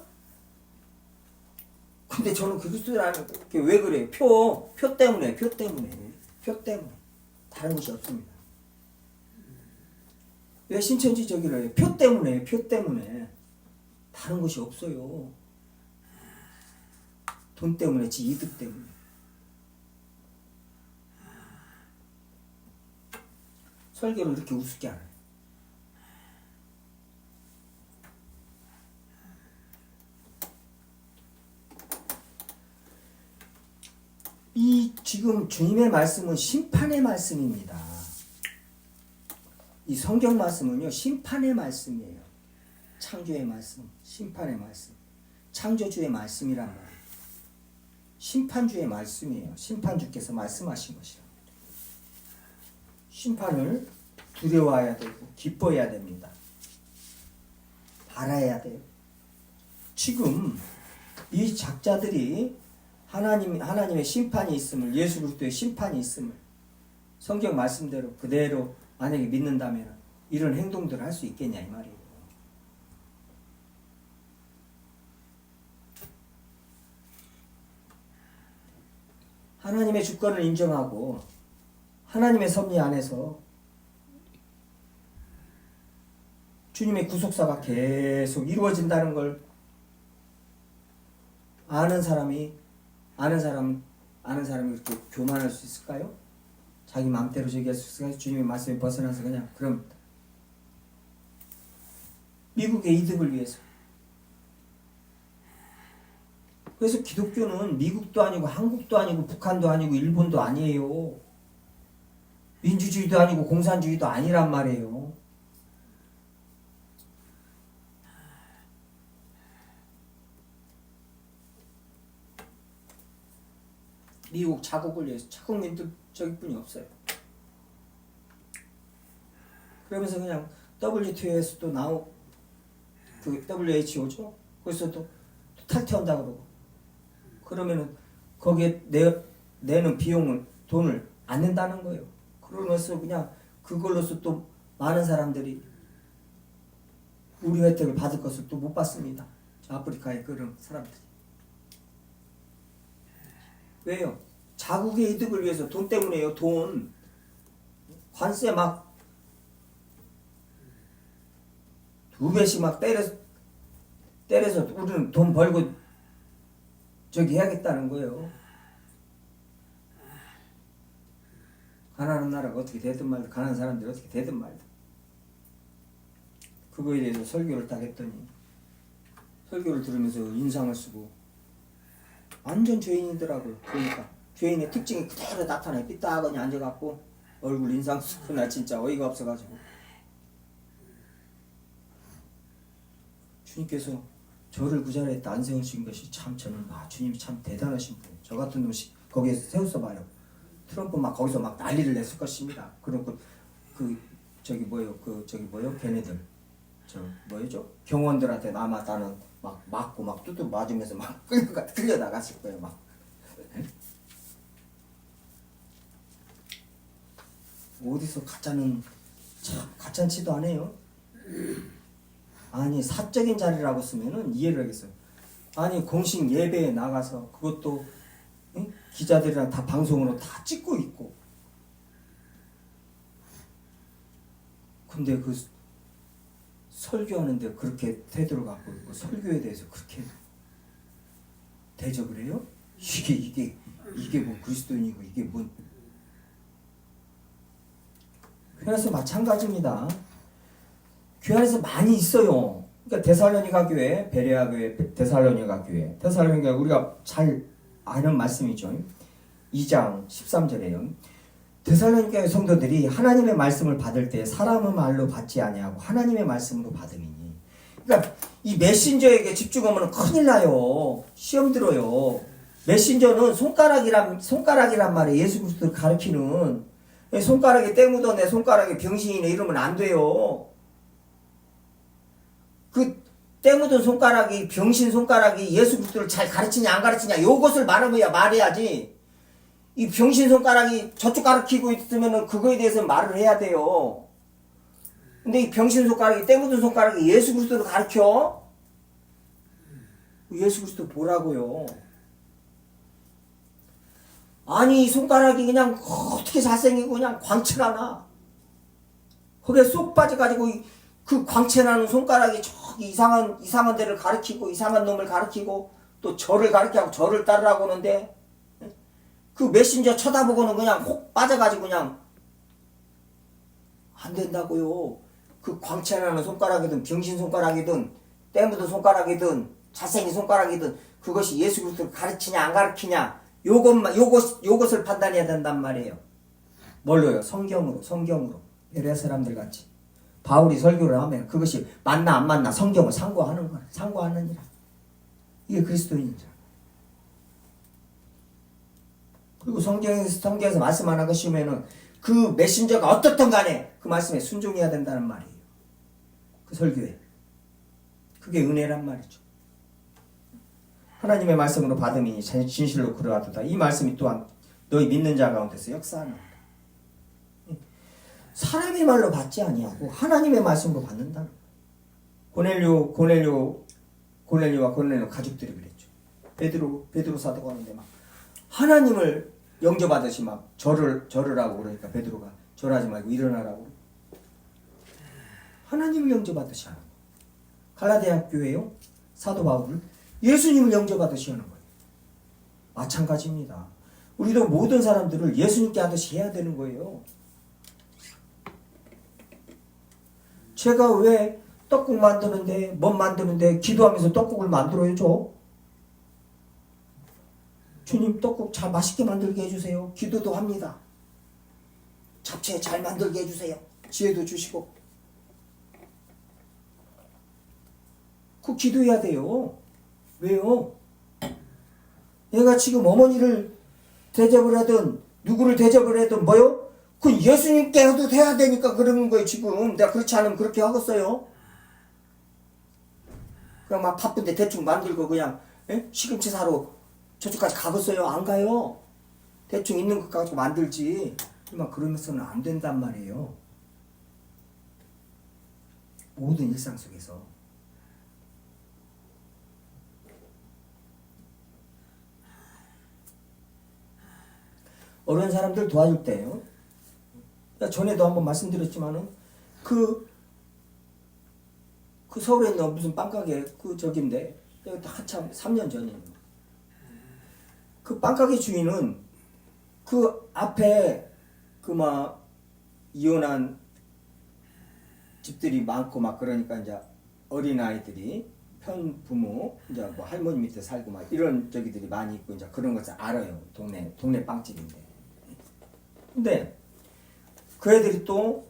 근데 저는 그리스도라는 게 왜 그래요? 표 때문에. 다른 것이 없습니다. 왜 신천지적이라 해요? 표 때문에. 다른 것이 없어요. 돈 때문에, 지 이득 때문에. 설교를 이렇게 우습게 안 해요. 이 지금 주님의 말씀은 심판의 말씀입니다. 이 성경 말씀은요, 심판의 말씀이에요. 창조의 말씀, 심판의 말씀, 창조주의 말씀이란 말이에요. 심판주의 말씀이에요. 심판주께서 말씀하신 것이랍니다. 심판을 두려워해야 되고 기뻐해야 됩니다. 바라야 돼요. 지금 이 작자들이 하나님의 심판이 있음을, 예수 그리스도의 심판이 있음을 성경 말씀대로 그대로 만약에 믿는다면 이런 행동들을 할 수 있겠냐 이 말이에요. 하나님의 주권을 인정하고 하나님의 섭리 안에서 주님의 구속사가 계속 이루어진다는 걸 아는 사람이 이렇게 교만할 수 있을까요? 자기 마음대로 저기 할 수 있을까요? 주님의 말씀에 벗어나서 그냥 그럼 미국의 이득을 위해서. 그래서 기독교는 미국도 아니고 한국도 아니고 북한도 아니고 일본도 아니에요. 민주주의도 아니고 공산주의도 아니란 말이에요. 미국 자국을 위해서 자국민들 저기뿐이 없어요. 그러면서 그냥 WTO에서도 나오고 그 WHO죠. 거기서도 탈퇴한다 그러고 그러면은 거기에 내는 비용을 돈을 안 낸다는 거예요. 그러면서 그냥 그걸로서 또 많은 사람들이 우리 혜택을 받을 것을 또 못 받습니다. 저 아프리카의 그런 사람들이. 왜요? 자국의 이득을 위해서 돈 때문에요. 돈. 관세 막 2배씩 막 때려서 우리는 돈 벌고 저기 해야겠다는 거예요. 가난한 나라가 어떻게 되든 말든 가난한 사람들이 어떻게 되든 말든 그거에 대해서 설교를 딱 했더니 설교를 들으면서 인상을 쓰고 완전 죄인이더라고요. 그러니까 죄인의 특징이 그대로 나타나요. 삐딱하니 앉아갖고 얼굴 인상 쓰고 나 진짜 어이가 없어가지고 주님께서 저를 그 자리에 안 세우신 것이 참 저는 주님이 참 대단하신 분이에요. 저 같은 놈이 거기에서 세웠어 봐요. 트럼프 막 거기서 막 난리를 냈을 것입니다. 그리고 걔네들 저 뭐였죠? 경원들한테 남았다는 막 맞고 막 두둑 맞으면서 막 끌려 나갔을 거예요. 막 어디서 가짜는 참 가짜치도 안 해요. 아니 사적인 자리라고 쓰면은 이해를 하겠어요. 아니 공식 예배에 나가서 그것도 응? 기자들이랑 다 방송으로 다 찍고 있고 근데 그 설교하는데 그렇게 태도를 갖고 있고 설교에 대해서 그렇게 대접을 해요? 이게 뭐 그리스도인이고 이게 뭔 그래서 마찬가지입니다. 교회 안에서 많이 있어요. 그러니까 데살로니가 교회, 베레아 교회, 데살로니가 교회. 데살로니가 우리가 잘 아는 말씀이죠. 2장 13절에요. 데살로니가 성도들이 하나님의 말씀을 받을 때 사람의 말로 받지 아니하고 하나님의 말씀으로 받음이니. 그러니까 이 메신저에게 집중하면 큰일 나요. 시험 들어요. 메신저는 손가락이란 말에 예수 그리스도를 가리키는 손가락에 때 묻어 내 손가락에 병신이네 이러면 안 돼요. 그 때 묻은 손가락이 병신 손가락이 예수 그리스도를 잘 가르치냐 안 가르치냐 요것을 말해야지. 이 병신 손가락이 저쪽 가르치고 있으면은 그거에 대해서 말을 해야 돼요. 근데 이 병신 손가락이 때 묻은 손가락이 예수 그리스도를 가르쳐? 예수 그리스도 보라고요. 아니 이 손가락이 그냥 어떻게 잘생기고 그냥 광채나나 거기에 쏙 빠져가지고 그 광채나는 손가락이 저기 이상한 데를 가리키고 이상한 놈을 가리키고 또 저를 가리키고 저를 따르라고 하는데 그 메신저 쳐다보고는 그냥 혹 빠져가지고 그냥 안 된다고요. 그 광채나는 손가락이든 병신 손가락이든 때 묻은 손가락이든 잘생긴 손가락이든 그것이 예수 그리스도를 가르치냐 안 가르치냐 요것을 판단해야 된단 말이에요. 뭘로요? 성경으로. 베레아 사람들 같이. 바울이 설교를 하면 그것이 맞나 안 맞나 성경을 상고하는 거야. 상고하느니라. 이게 그리스도인이죠. 그리고 성경에서 말씀 하나 것이면은 그 메신저가 어떻든 간에 그 말씀에 순종해야 된다는 말이에요. 그 설교에. 그게 은혜란 말이죠. 하나님의 말씀으로 받음이 진실로 그러하도다. 이 말씀이 또한 너희 믿는 자 가운데서 역사하는 사람의 말로 받지 아니하고 하나님의 말씀으로 받는다는 거예요. 고넬료와 고넬료 가족들이 그랬죠. 베드로 사도가 하는데 막 하나님을 영접하듯이 막 절을 하고 그러니까 베드로가 절하지 말고 일어나라고 하나님을 영접하듯이 하는 거예요. 갈라디아 교회요 사도 바울을 예수님을 영접하듯이 하는 거예요. 마찬가지입니다. 우리도 모든 사람들을 예수님께 하듯이 해야 되는 거예요. 제가 왜 떡국 만드는데 기도하면서 떡국을 만들어야죠. 주님 떡국 잘 맛있게 만들게 해주세요. 기도도 합니다. 잡채 잘 만들게 해주세요. 지혜도 주시고. 그 기도해야 돼요. 왜요? 내가 지금 어머니를 대접을 하든 누구를 대접을 하든 뭐요? 그 예수님께 해도 돼야 되니까 그러는 거예요 지금. 내가 그렇지 않으면 그렇게 하겠어요? 그냥 막 바쁜데 대충 만들고 그냥 시금치 사러 저쪽까지 가겠어요? 안 가요. 대충 있는 것 가지고 만들지. 막 그러면서는 안 된단 말이에요. 모든 일상 속에서. 어려운 사람들 도와줄 때요. 전에도 한번 말씀드렸지만은 그 서울에 있는 무슨 빵가게 그 저긴데 한참 3년 전이에요. 그 빵가게 주인은 그 앞에 그 막 이혼한 집들이 많고 막 그러니까 이제 어린 아이들이 편부모 이제 뭐 할머니 밑에 살고 막 이런 저기들이 많이 있고 이제 그런 것을 알아요. 동네 빵집인데. 근데 그 애들이 또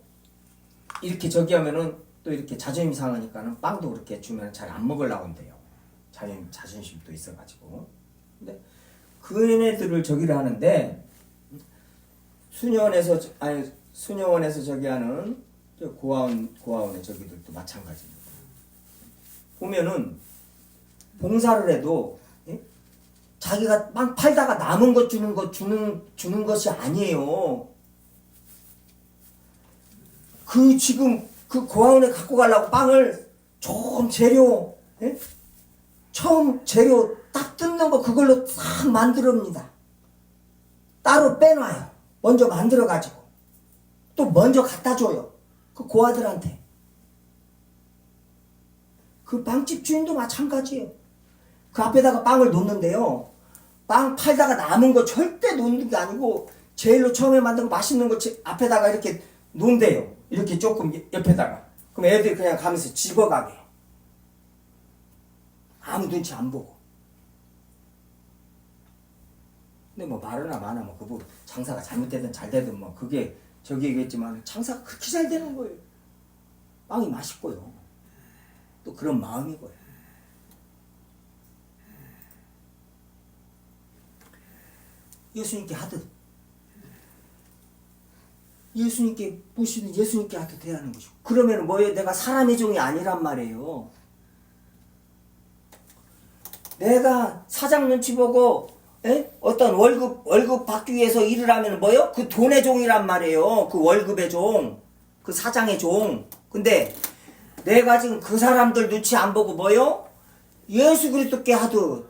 이렇게 저기 하면은 또 이렇게 자존심 상하니까는 빵도 그렇게 주면 잘 안 먹으려고 한대요. 자존심도 있어가지고. 근데 그 애들을 저기를 하는데 수녀원에서 저기 하는 저 고아원의 저기들도 마찬가지입니다. 보면은 봉사를 해도 자기가 빵 팔다가 남은 것 주는 것이 아니에요. 그 지금 그 고아원에 갖고 가려고 빵을 처음 재료 딱 뜯는 거 그걸로 싹 만들어옵니다. 따로 빼놔요. 먼저 만들어가지고 또 먼저 갖다 줘요. 그 고아들한테. 그 빵집 주인도 마찬가지예요. 그 앞에다가 빵을 놓는데요. 빵 팔다가 남은 거 절대 놓는 게 아니고 제일로 처음에 만든 거 맛있는 거 앞에다가 이렇게 놓는데요. 이렇게 조금 옆에다가. 그럼 애들이 그냥 가면서 집어가게. 아무 눈치 안 보고. 근데 뭐 말하나 마나 뭐 그거 장사가 잘못되든 잘 되든 뭐 그게 저기 얘기했지만 장사가 그렇게 잘 되는 거예요. 빵이 맛있고요. 또 그런 마음이고요. 예수님께 하듯 예수님께 보시는 예수님께 하듯 해야 하는 것이고 그러면 뭐예요? 내가 사람의 종이 아니란 말이에요. 내가 사장 눈치 보고 어떤 월급 받기 위해서 일을 하면 뭐요? 그 돈의 종이란 말이에요. 그 월급의 종, 그 사장의 종. 근데 내가 지금 그 사람들 눈치 안 보고 뭐요? 예수 그리스도께 하듯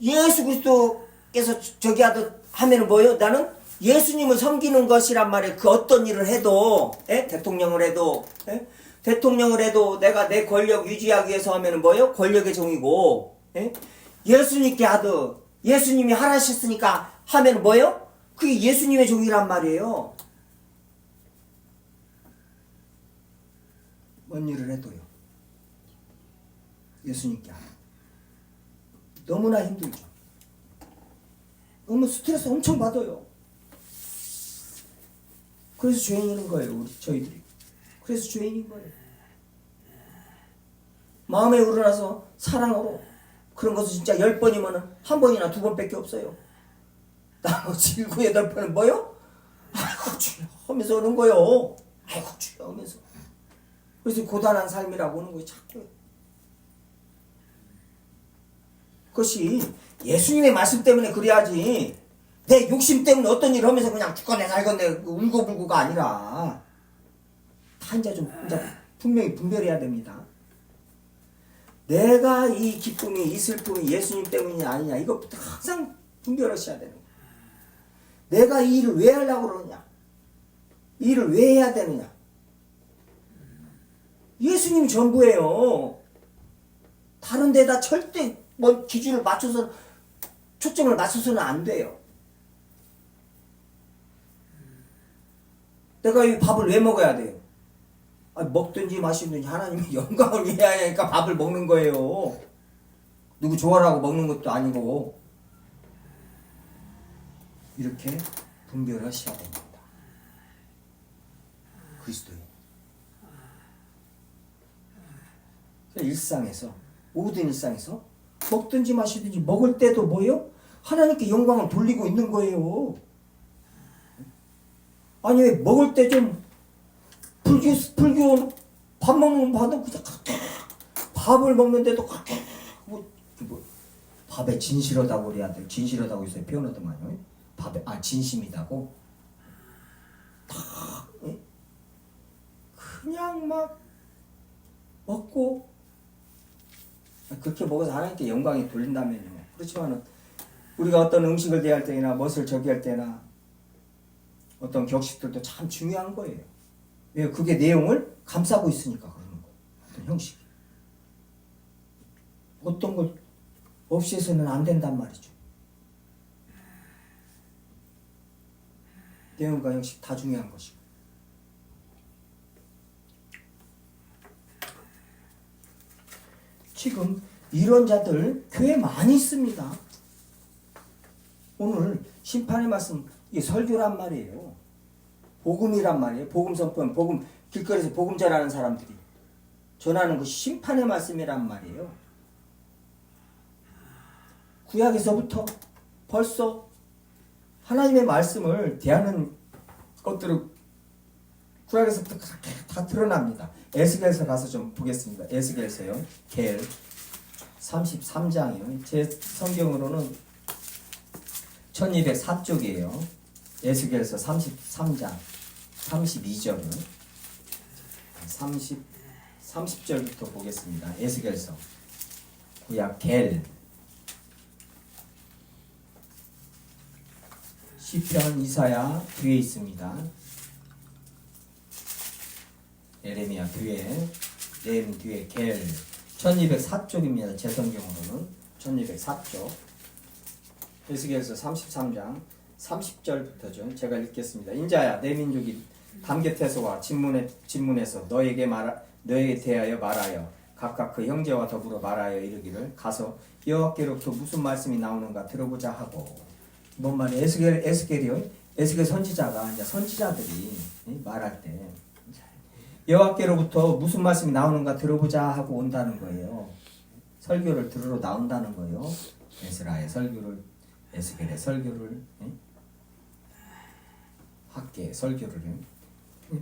예수 그리스도께서 저기 하듯 하면은 뭐요? 나는 예수님을 섬기는 것이란 말이에요. 그 어떤 일을 해도 대통령을 해도 내가 내 권력 유지하기 위해서 하면은 뭐요? 권력의 종이고 예수님께 하듯 예수님이 하라셨으니까 하면 뭐예요? 그게 예수님의 종이란 말이에요. 뭔 일을 해도요. 예수님께 하면 너무나 힘들죠. 너무 스트레스 엄청 받아요. 그래서 죄인인 거예요. 저희들이. 그래서 죄인인 거예요. 마음에 우러나서 사랑으로 그런 것은 진짜 10번이면 한 번이나 2번밖에 없어요. 나머지 7, 8번은 뭐요? 아이고 주여 하면서 오는 거요. 아이고 주여 하면서. 그래서 고단한 삶이라고 오는 거예요. 자꾸. 그것이 예수님의 말씀 때문에 그래야지 내 욕심 때문에 어떤 일을 하면서 그냥 죽겠네 살겠네 울고불고가 아니라 다 이제 분명히 분별해야 됩니다. 내가 이 기쁨이 이 슬픔이 예수님 때문이냐 아니냐 이것부터 항상 분별하셔야 되는 거예요. 내가 이 일을 왜 하려고 그러느냐 이 일을 왜 해야 되느냐 예수님이 전부예요. 다른 데다 절대 뭐 기준을 맞춰서 초점을 맞춰서는 안 돼요. 내가 이 밥을 왜 먹어야 돼요? 먹든지 마시든지 하나님의 영광을 위하여 하니까 밥을 먹는 거예요. 누구 좋아라고 먹는 것도 아니고. 이렇게 분별하셔야 됩니다. 그리스도인. 일상에서 모든 일상에서 먹든지 마시든지 먹을 때도 뭐요? 하나님께 영광을 돌리고 있는 거예요. 아니 왜 먹을 때 좀 불교 밥 먹는 밥도 그냥 밥을 먹는데도 뭐 밥에 진실하다고 그래야 돼. 진실하다고 있어요. 표현하더만요. 밥에 진심이다고. 다 그냥 막 먹고 그렇게 먹어서 하나님께 영광이 돌린다면요. 그렇지만은 우리가 어떤 음식을 대할 때나 무엇을 저기할 때나 어떤 격식들도 참 중요한 거예요. 왜? 그게 내용을 감싸고 있으니까 그러는 거예요. 어떤 형식이. 어떤 걸 없이 해서는 안 된단 말이죠. 내용과 형식 다 중요한 것이고. 지금 이런 자들 교회 많이 있습니다. 오늘 심판의 말씀 이게 설교란 말이에요. 복음이란 말이에요. 복음 선포, 복음 길거리에서 복음 전하는 사람들이 전하는 그 심판의 말씀이란 말이에요. 구약에서부터 벌써 하나님의 말씀을 대하는 것들을 구약에서부터 다 드러납니다. 에스겔서 가서 좀 보겠습니다. 에스겔서요. 겔 33장이요. 제 성경으로는 1204쪽이에요. 에스겔서 33장 32절은 30절부터 보겠습니다. 에스겔서 구약 겔 시편 이사야 뒤에 있습니다. 에레미야 뒤에 네임 뒤에 겔 1204쪽입니다. 제 성경으로는 1204쪽 에스겔서 33장 30절부터죠. 제가 읽겠습니다. 인자야 내 민족이 담 곁에서 와 진문에서 너에게 대하여 말하여 각각 그 형제와 더불어 말하여 이르기를 가서 여호와께로부터 무슨 말씀이 나오는가 들어보자 하고. 뭔 말이에요? 에스겔이요. 에스겔 선지자가 이제 선지자들이 말할 때 여호와께로부터 무슨 말씀이 나오는가 들어보자 하고 온다는 거예요. 설교를 들으러 나온다는 거예요. 에스라의 설교를, 에스겔의 설교를, 학계의 설교를.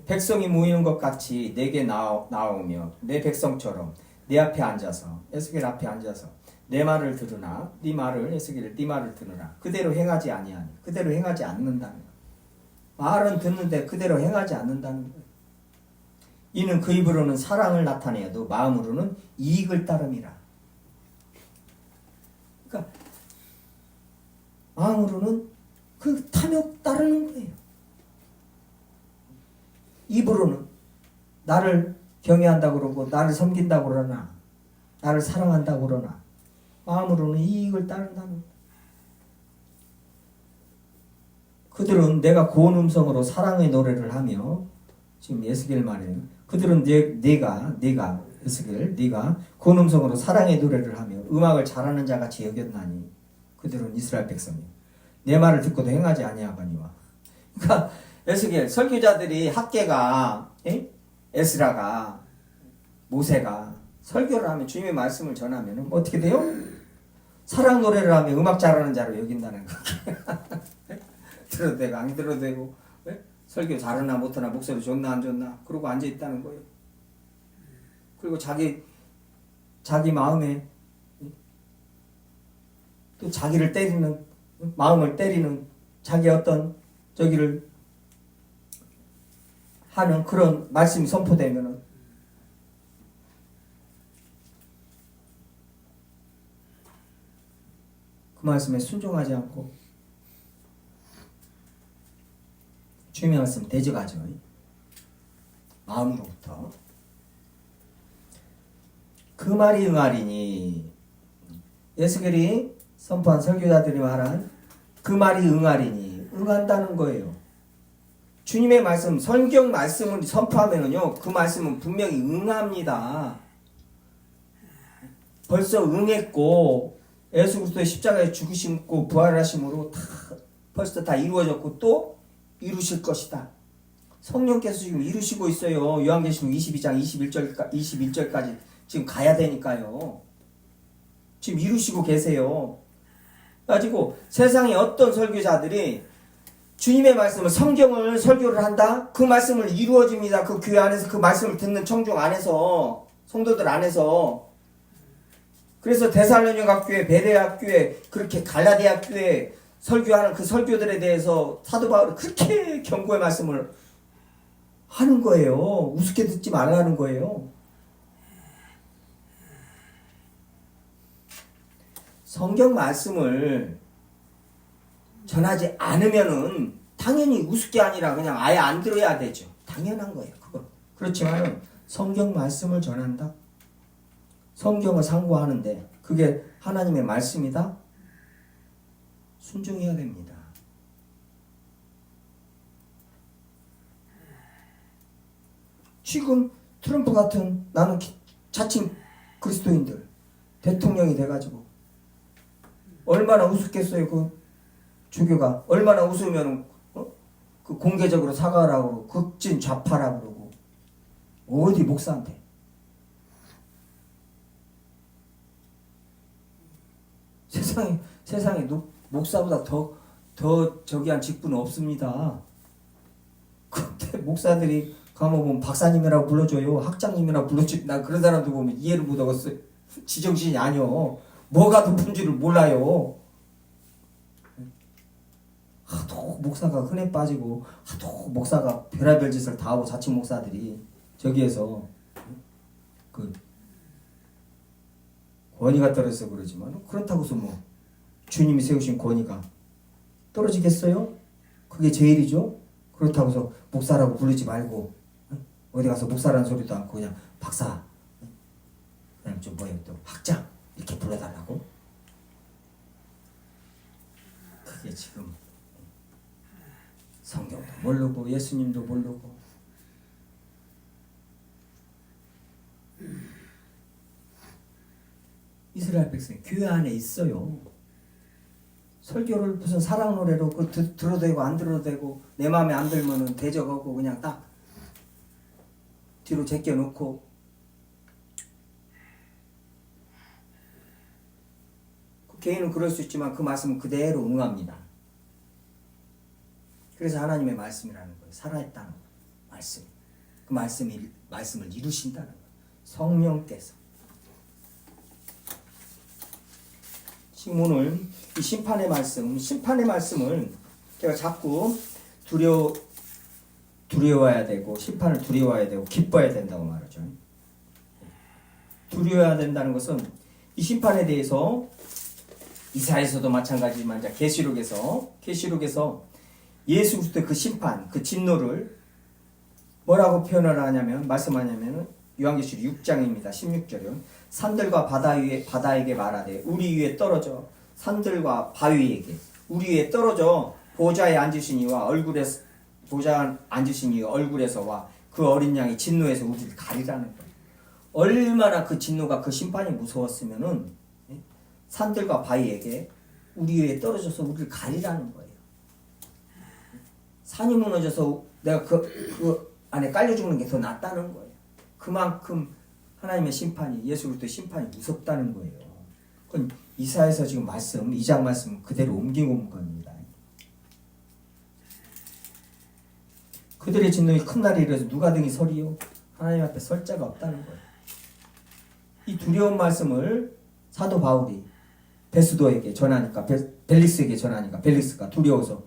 백성이 모이는 것 같이 내게 나오며 내 백성처럼 내 앞에 앉아서 에스겔 앞에 앉아서 내 말을 들으나 네 말을 에스겔 네 말을 들으나 그대로 행하지 아니하니 그대로 행하지 않는다는 거예요. 말은 듣는데 그대로 행하지 않는다는 거예요. 이는 그 입으로는 사랑을 나타내어도 마음으로는 이익을 따름이라. 그러니까 마음으로는 그 탐욕 따르는 거예요. 입으로는 나를 경외한다고 그러고 나를 섬긴다고 그러나 나를 사랑한다고 그러나 마음으로는 이익을 따른다는 거예요. 그들은 내가 고운 음성으로 사랑의 노래를 하며 지금 에스겔 말이에요. 그들은 내가 에스겔 네가 고운 음성으로 사랑의 노래를 하며 음악을 잘하는 자같이 여겼나니 그들은 이스라엘 백성이요 내 말을 듣고도 행하지 아니하거니와. 그러니까 에스겔 설교자들이 학계가 에스라가 모세가 설교를 하면 주님의 말씀을 전하면 어떻게 돼요? 사랑 노래를 하며 음악 잘하는 자로 여긴다는 거예요. 들어도 되고 안 들어도 되고 설교 잘하나 못하나 목소리 좋나 안 좋나 그러고 앉아있다는 거예요. 그리고 자기 마음에 또 자기를 때리는 마음을 때리는 자기 어떤 저기를 하는 그런 말씀이 선포되면은 그 말씀에 순종하지 않고 주님의 말씀 대적하죠. 마음으로부터 그 말이 응하리니 에스겔이 선포한 설교자들이 말한 그 말이 응하리니 응한다는 거예요. 주님의 말씀, 성경 말씀을 선포하면은요, 그 말씀은 분명히 응합니다. 벌써 응했고, 예수 그리스도의 십자가에 죽으심고 부활하심으로 벌써 다 이루어졌고 또 이루실 것이다. 성령께서 지금 이루시고 있어요. 요한계시록 22장 21절까지 지금 가야 되니까요. 지금 이루시고 계세요. 가지고 세상에 어떤 설교자들이 주님의 말씀을 성경을 설교를 한다? 그 말씀을 이루어집니다. 그 교회 안에서 그 말씀을 듣는 청중 안에서 성도들 안에서 그래서 데살로니가 교회, 베레아 교회, 그렇게 갈라디아 교회 설교하는 그 설교들에 대해서 사도 바울이 그렇게 경고의 말씀을 하는 거예요. 우습게 듣지 말라는 거예요. 성경 말씀을 전하지 않으면은 당연히 우습게 아니라 그냥 아예 안 들어야 되죠. 당연한 거예요. 그거. 그렇지만 성경 말씀을 전한다. 성경을 상고하는데 그게 하나님의 말씀이다. 순종해야 됩니다. 지금 트럼프 같은 나는 자칭 그리스도인들 대통령이 돼가지고 얼마나 우습겠어요. 그 주교가 얼마나 웃으면 그 공개적으로 사과하라고 그러고 극진 좌파라고 그러고 어디 목사한테 세상에 목사보다 더 저기한 직분은 없습니다. 근데 목사들이 가면 보면 박사님이라고 불러줘요. 학장님이라고 불러줘요. 나 그런 사람들 보면 이해를 못하겠어요. 지정신이 아니요. 뭐가 높은 줄을 몰라요. 하도 목사가 흔해 빠지고 하도 목사가 별의별 짓을 다 하고 자칭 목사들이 저기에서 그 권위가 떨어져서 그러지만 그렇다고 해서 뭐 주님이 세우신 권위가 떨어지겠어요? 그게 제일이죠. 그렇다고 해서 목사라고 부르지 말고 어디 가서 목사라는 소리도 않고 그냥 박사 그냥 좀 뭐예요 또 학장 이렇게 불러달라고? 그게 지금 성경도 모르고 예수님도 모르고 이스라엘 백성이 교회 안에 있어요. 설교를 무슨 사랑 노래로 그 들어도 되고 안 들어도 되고 내 마음에 안 들면은 대적하고 그냥 딱 뒤로 제껴놓고 그 개인은 그럴 수 있지만 그 말씀은 그대로 응합니다. 그래서 하나님의 말씀이라는 거예요. 살아있다는 말씀. 그 말씀을 이루신다는 거예요. 성령께서. 지금 오늘 이 심판의 말씀을 제가 자꾸 두려워해야 되고 심판을 두려워해야 되고 기뻐해야 된다고 말하죠. 두려워해야 된다는 것은 이 심판에 대해서 이사야에서도 마찬가지지만 계시록에서 예수 그리스도의 그 심판, 그 진노를 뭐라고 표현을 하냐면 말씀하냐면은 요한계시록 6장입니다. 16절은 산들과 바다에게 말하되 우리 위에 떨어져 산들과 바위에게 우리 위에 떨어져 보좌에 앉으신 이와 얼굴에서와 그 어린 양이 진노에서 우리를 가리라는 거예요. 얼마나 그 진노가 그 심판이 무서웠으면은 산들과 바위에게 우리 위에 떨어져서 우리를 가리라는 거예요. 산이 무너져서 내가 그 안에 깔려 죽는 게 더 낫다는 거예요. 그만큼 하나님의 심판이 예수 그리스도의 심판이 무섭다는 거예요. 그건 이사야에서 지금 2장 말씀 그대로 옮기고 온 겁니다. 그들의 진노의 큰 날이 이르러서 누가 등이 서리요? 하나님 앞에 설 자가 없다는 거예요. 이 두려운 말씀을 사도 바울이 베스도에게 전하니까 벨릭스에게 전하니까 벨릭스가 두려워서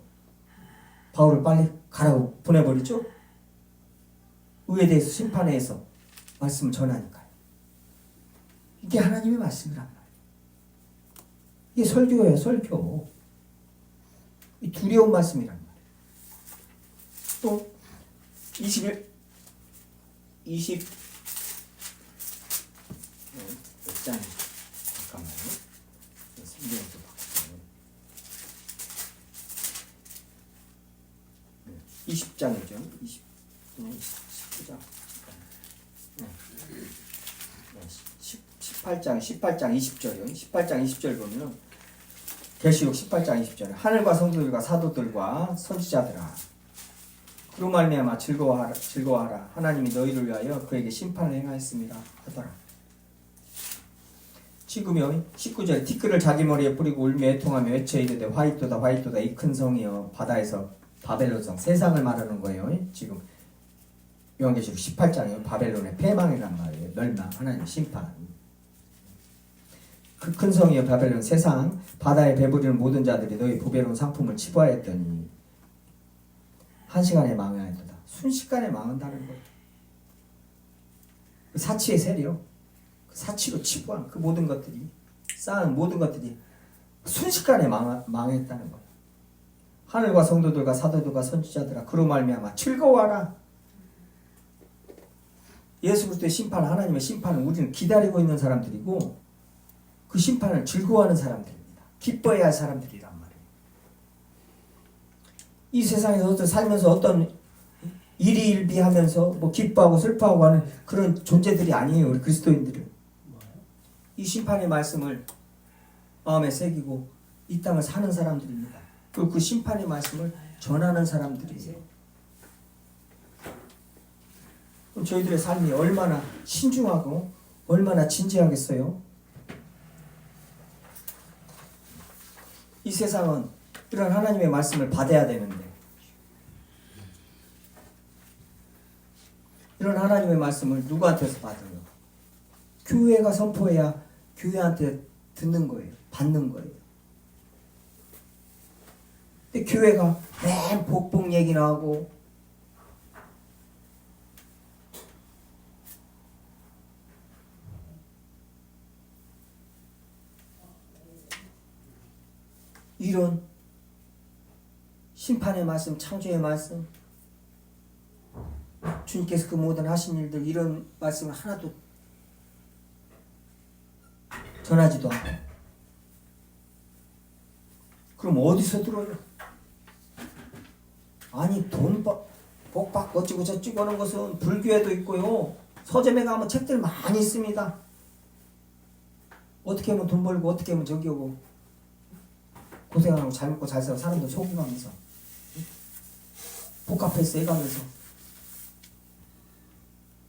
바울을 빨리 가라고 보내버리죠. 의에 대해서 심판에 서 말씀을 전하니까요. 이게 하나님의 말씀이란 말이에요. 이게 설교예요. 설교. 이 두려운 말씀이란 말이에요. 또 20몇 장 잠깐만요. 성경을 또 바꾸세요. 20장이죠. 19장. 18장 20절이요. 18장 20절 보면 계시록 18장 20절 하늘과 성도들과 사도들과 선지자들아 그로 말미암아 즐거워하라 하나님이 너희를 위하여 그에게 심판을 행하였습니다 하더라. 지금요 19절에 티끌을 자기 머리에 뿌리고 울며 애통하며 외쳐 이르되 화이토다 화이토다 이 큰 성이여 바다에서 바벨론 성 세상을 말하는 거예요. 지금 요한계시록 18장이요 바벨론의 패망이란 말이에요. 멸망 하나님의 심판. 그 큰 성이여 바벨론 세상 바다에 배부리는 모든 자들이 너희 보배로운 상품을 치부하였더니 한시간에 망하였도다. 순식간에 망한다는 거예요. 그 사치의 세력, 그 사치로 치부한 그 모든 것들이 쌓은 모든 것들이 순식간에 망했다는 거예요. 하늘과 성도들과 사도들과 선지자들아 그로 말미암아 즐거워하라. 예수 그리스도의 심판, 하나님의 심판은 우리는 기다리고 있는 사람들이고 그 심판을 즐거워하는 사람들입니다. 기뻐해야 할 사람들이란 말이에요. 이 세상에서 살면서 어떤 일희일비하면서 뭐 기뻐하고 슬퍼하고 하는 그런 존재들이 아니에요. 우리 그리스도인들은 이 심판의 말씀을 마음에 새기고 이 땅을 사는 사람들입니다. 그리고 그 심판의 말씀을 전하는 사람들이에요. 그럼 저희들의 삶이 얼마나 신중하고 얼마나 진지하겠어요? 이 세상은 이런 하나님의 말씀을 받아야 되는데 이런 하나님의 말씀을 누구한테서 받아요? 교회가 선포해야 교회한테 듣는 거예요. 받는 거예요. 근데 교회가 맨 복복 얘기나 하고 이런 심판의 말씀, 창조의 말씀, 주님께서 그 모든 하신 일들 이런 말씀을 하나도 전하지도 않고 그럼 어디서 들어요? 아니 복 받고 어찌고 저찌고 하는 것은 불교에도 있고요. 서점에 가면 책들 많이 있습니다. 어떻게 하면 돈 벌고 어떻게 하면 저기 오고 고생하고 잘 먹고 잘 살고 사람들 속이면서 복합해서 해가면서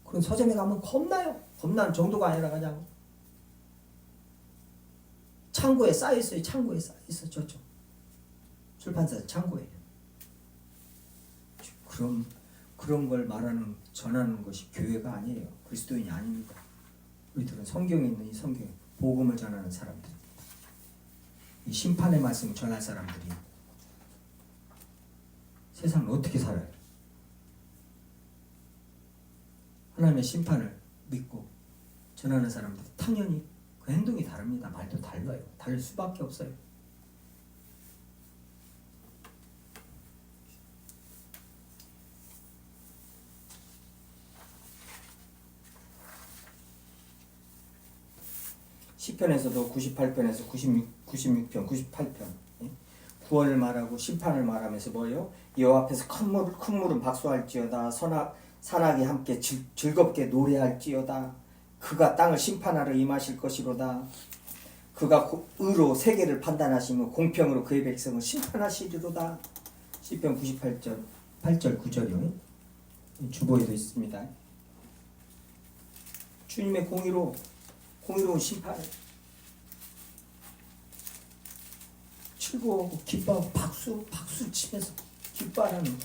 그런 서점에 가면 겁나요. 겁나는 정도가 아니라 그냥 창고에 쌓여있어요. 창고에 쌓여있어. 저쪽 출판사 창고에. 그런 걸 말하는 전하는 것이 교회가 아니에요. 그리스도인이 아닙니다. 우리들은 성경에 있는 이 성경 복음을 전하는 사람들, 이 심판의 말씀을 전할 사람들이 세상을 어떻게 살아요? 하나님의 심판을 믿고 전하는 사람들 당연히 그 행동이 다릅니다. 말도 달라요. 다를 수밖에 없어요. 시편에서도 98편에서 96편, 98편 구원을 말하고 심판을 말하면서 뭐예요? 여호와 앞에서 큰 물은 박수할지어다 산악이 함께 즐겁게 노래할지어다 그가 땅을 심판하러 임하실 것이로다 그가 의로 세계를 판단하시며 공평으로 그의 백성을 심판하시리로다. 시편 98절 8절 9절이요. 주보에도 있습니다. 주님의 공의로운 심판 즐거워하고 기뻐하고 박수 치면서 기뻐하라는 거.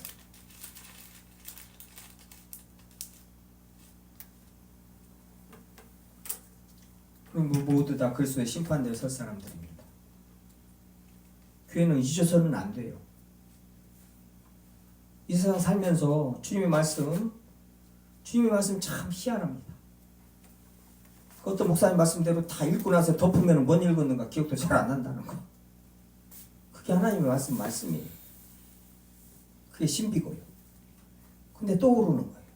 그럼 모두 다 그리스도의 심판대에 설 사람들입니다. 교회는 잊어서는 안 돼요. 이 세상 살면서 주님의 말씀 참 희한합니다. 그것도 목사님 말씀대로 다 읽고 나서 덮으면 뭔 읽었는가 기억도 잘 안 난다는 거. 그게 하나님의 말씀이에요. 그게 신비고요. 근데 또 오르는 거예요.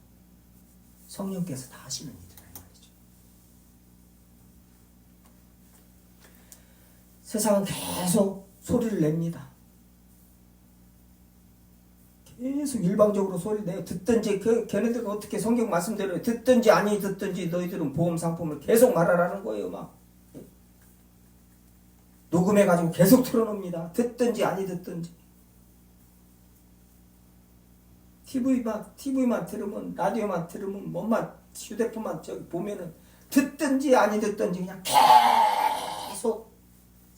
성령께서 다 하시는 일이란 말이죠. 세상은 계속 소리를 냅니다. 계속 일방적으로 소리 내요. 듣든지 걔네들은 어떻게 성경 말씀대로 듣든지 아니 듣든지 너희들은 보험 상품을 계속 말하라는 거예요. 막 녹음해가지고 계속 틀어놓습니다. 듣든지 아니 듣든지 TV만 들으면 라디오만 들으면 뭐만 휴대폰만 저기 보면은 듣든지 아니 듣든지 그냥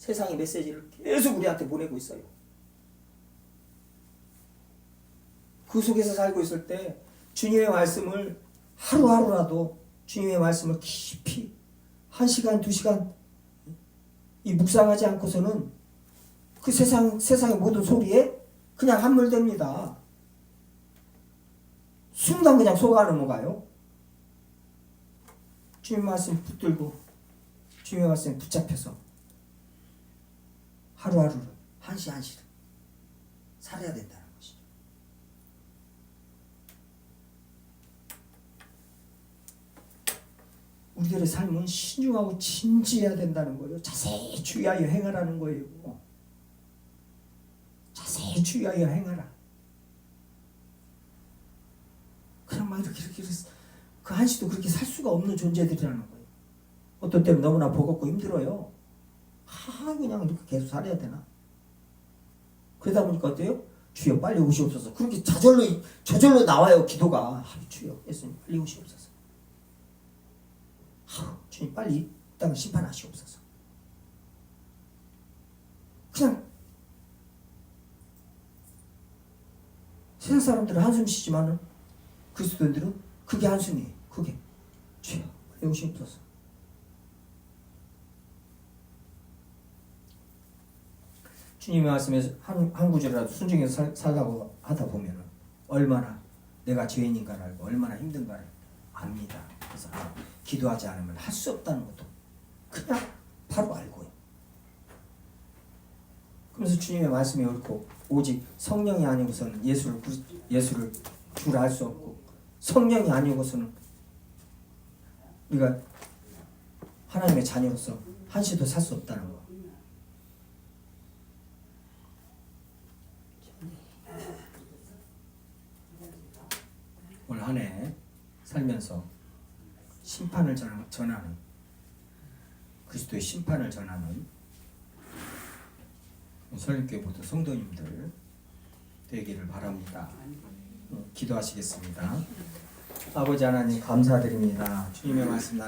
세상의 메시지를 계속 우리한테 보내고 있어요. 그 속에서 살고 있을 때 주님의 말씀을 하루하루라도 주님의 말씀을 깊이 1시간, 2시간 이 묵상하지 않고서는 그 세상의 모든 소리에 그냥 함몰됩니다. 순간 그냥 속아 넘어가요. 주님 말씀 붙들고 주님의 말씀에 붙잡혀서 하루하루를 한시 한시를 살아야 된다는 것이죠. 우리들의 삶은 신중하고 진지해야 된다는 거예요. 자세히 주의하여 행하라는 거예요. 자세히 주의하여 행하라. 그냥 막 이렇게 그 한시도 그렇게 살 수가 없는 존재들이라는 거예요. 어떤 때는 너무나 버겁고 힘들어요. 그냥 이렇게 계속 살아야 되나? 그러다 보니까 어때요? 주여 빨리 오시옵소서. 그렇게 저절로 나와요 기도가. 주여 예수님 빨리 오시옵소서. 주님 빨리 이 땅을 심판하시옵소서. 그냥 세상 사람들은 한숨 쉬지만은 그리스도인들은 그게 한숨이에요. 그게 주여 빨리 오시옵소서. 주님의 말씀에서 한 구절이라도 순종해서 살라고 하다 보면 얼마나 내가 죄인인가를 알고 얼마나 힘든가를 압니다. 그래서 기도하지 않으면 할 수 없다는 것도 그냥 바로 알고요. 그래서 주님의 말씀이 옳고 오직 성령이 아니고서는 예수를 주라 할 수 없고 성령이 아니고서는 우리가 하나님의 자녀로서 한시도 살 수 없다는 거. 올 한 해 살면서 심판을 전하는 그리스도의 심판을 전하는 설립교회 모든 성도님들 되기를 바랍니다. 기도하시겠습니다. 아버지 하나님 감사드립니다. 주님의 말씀 나누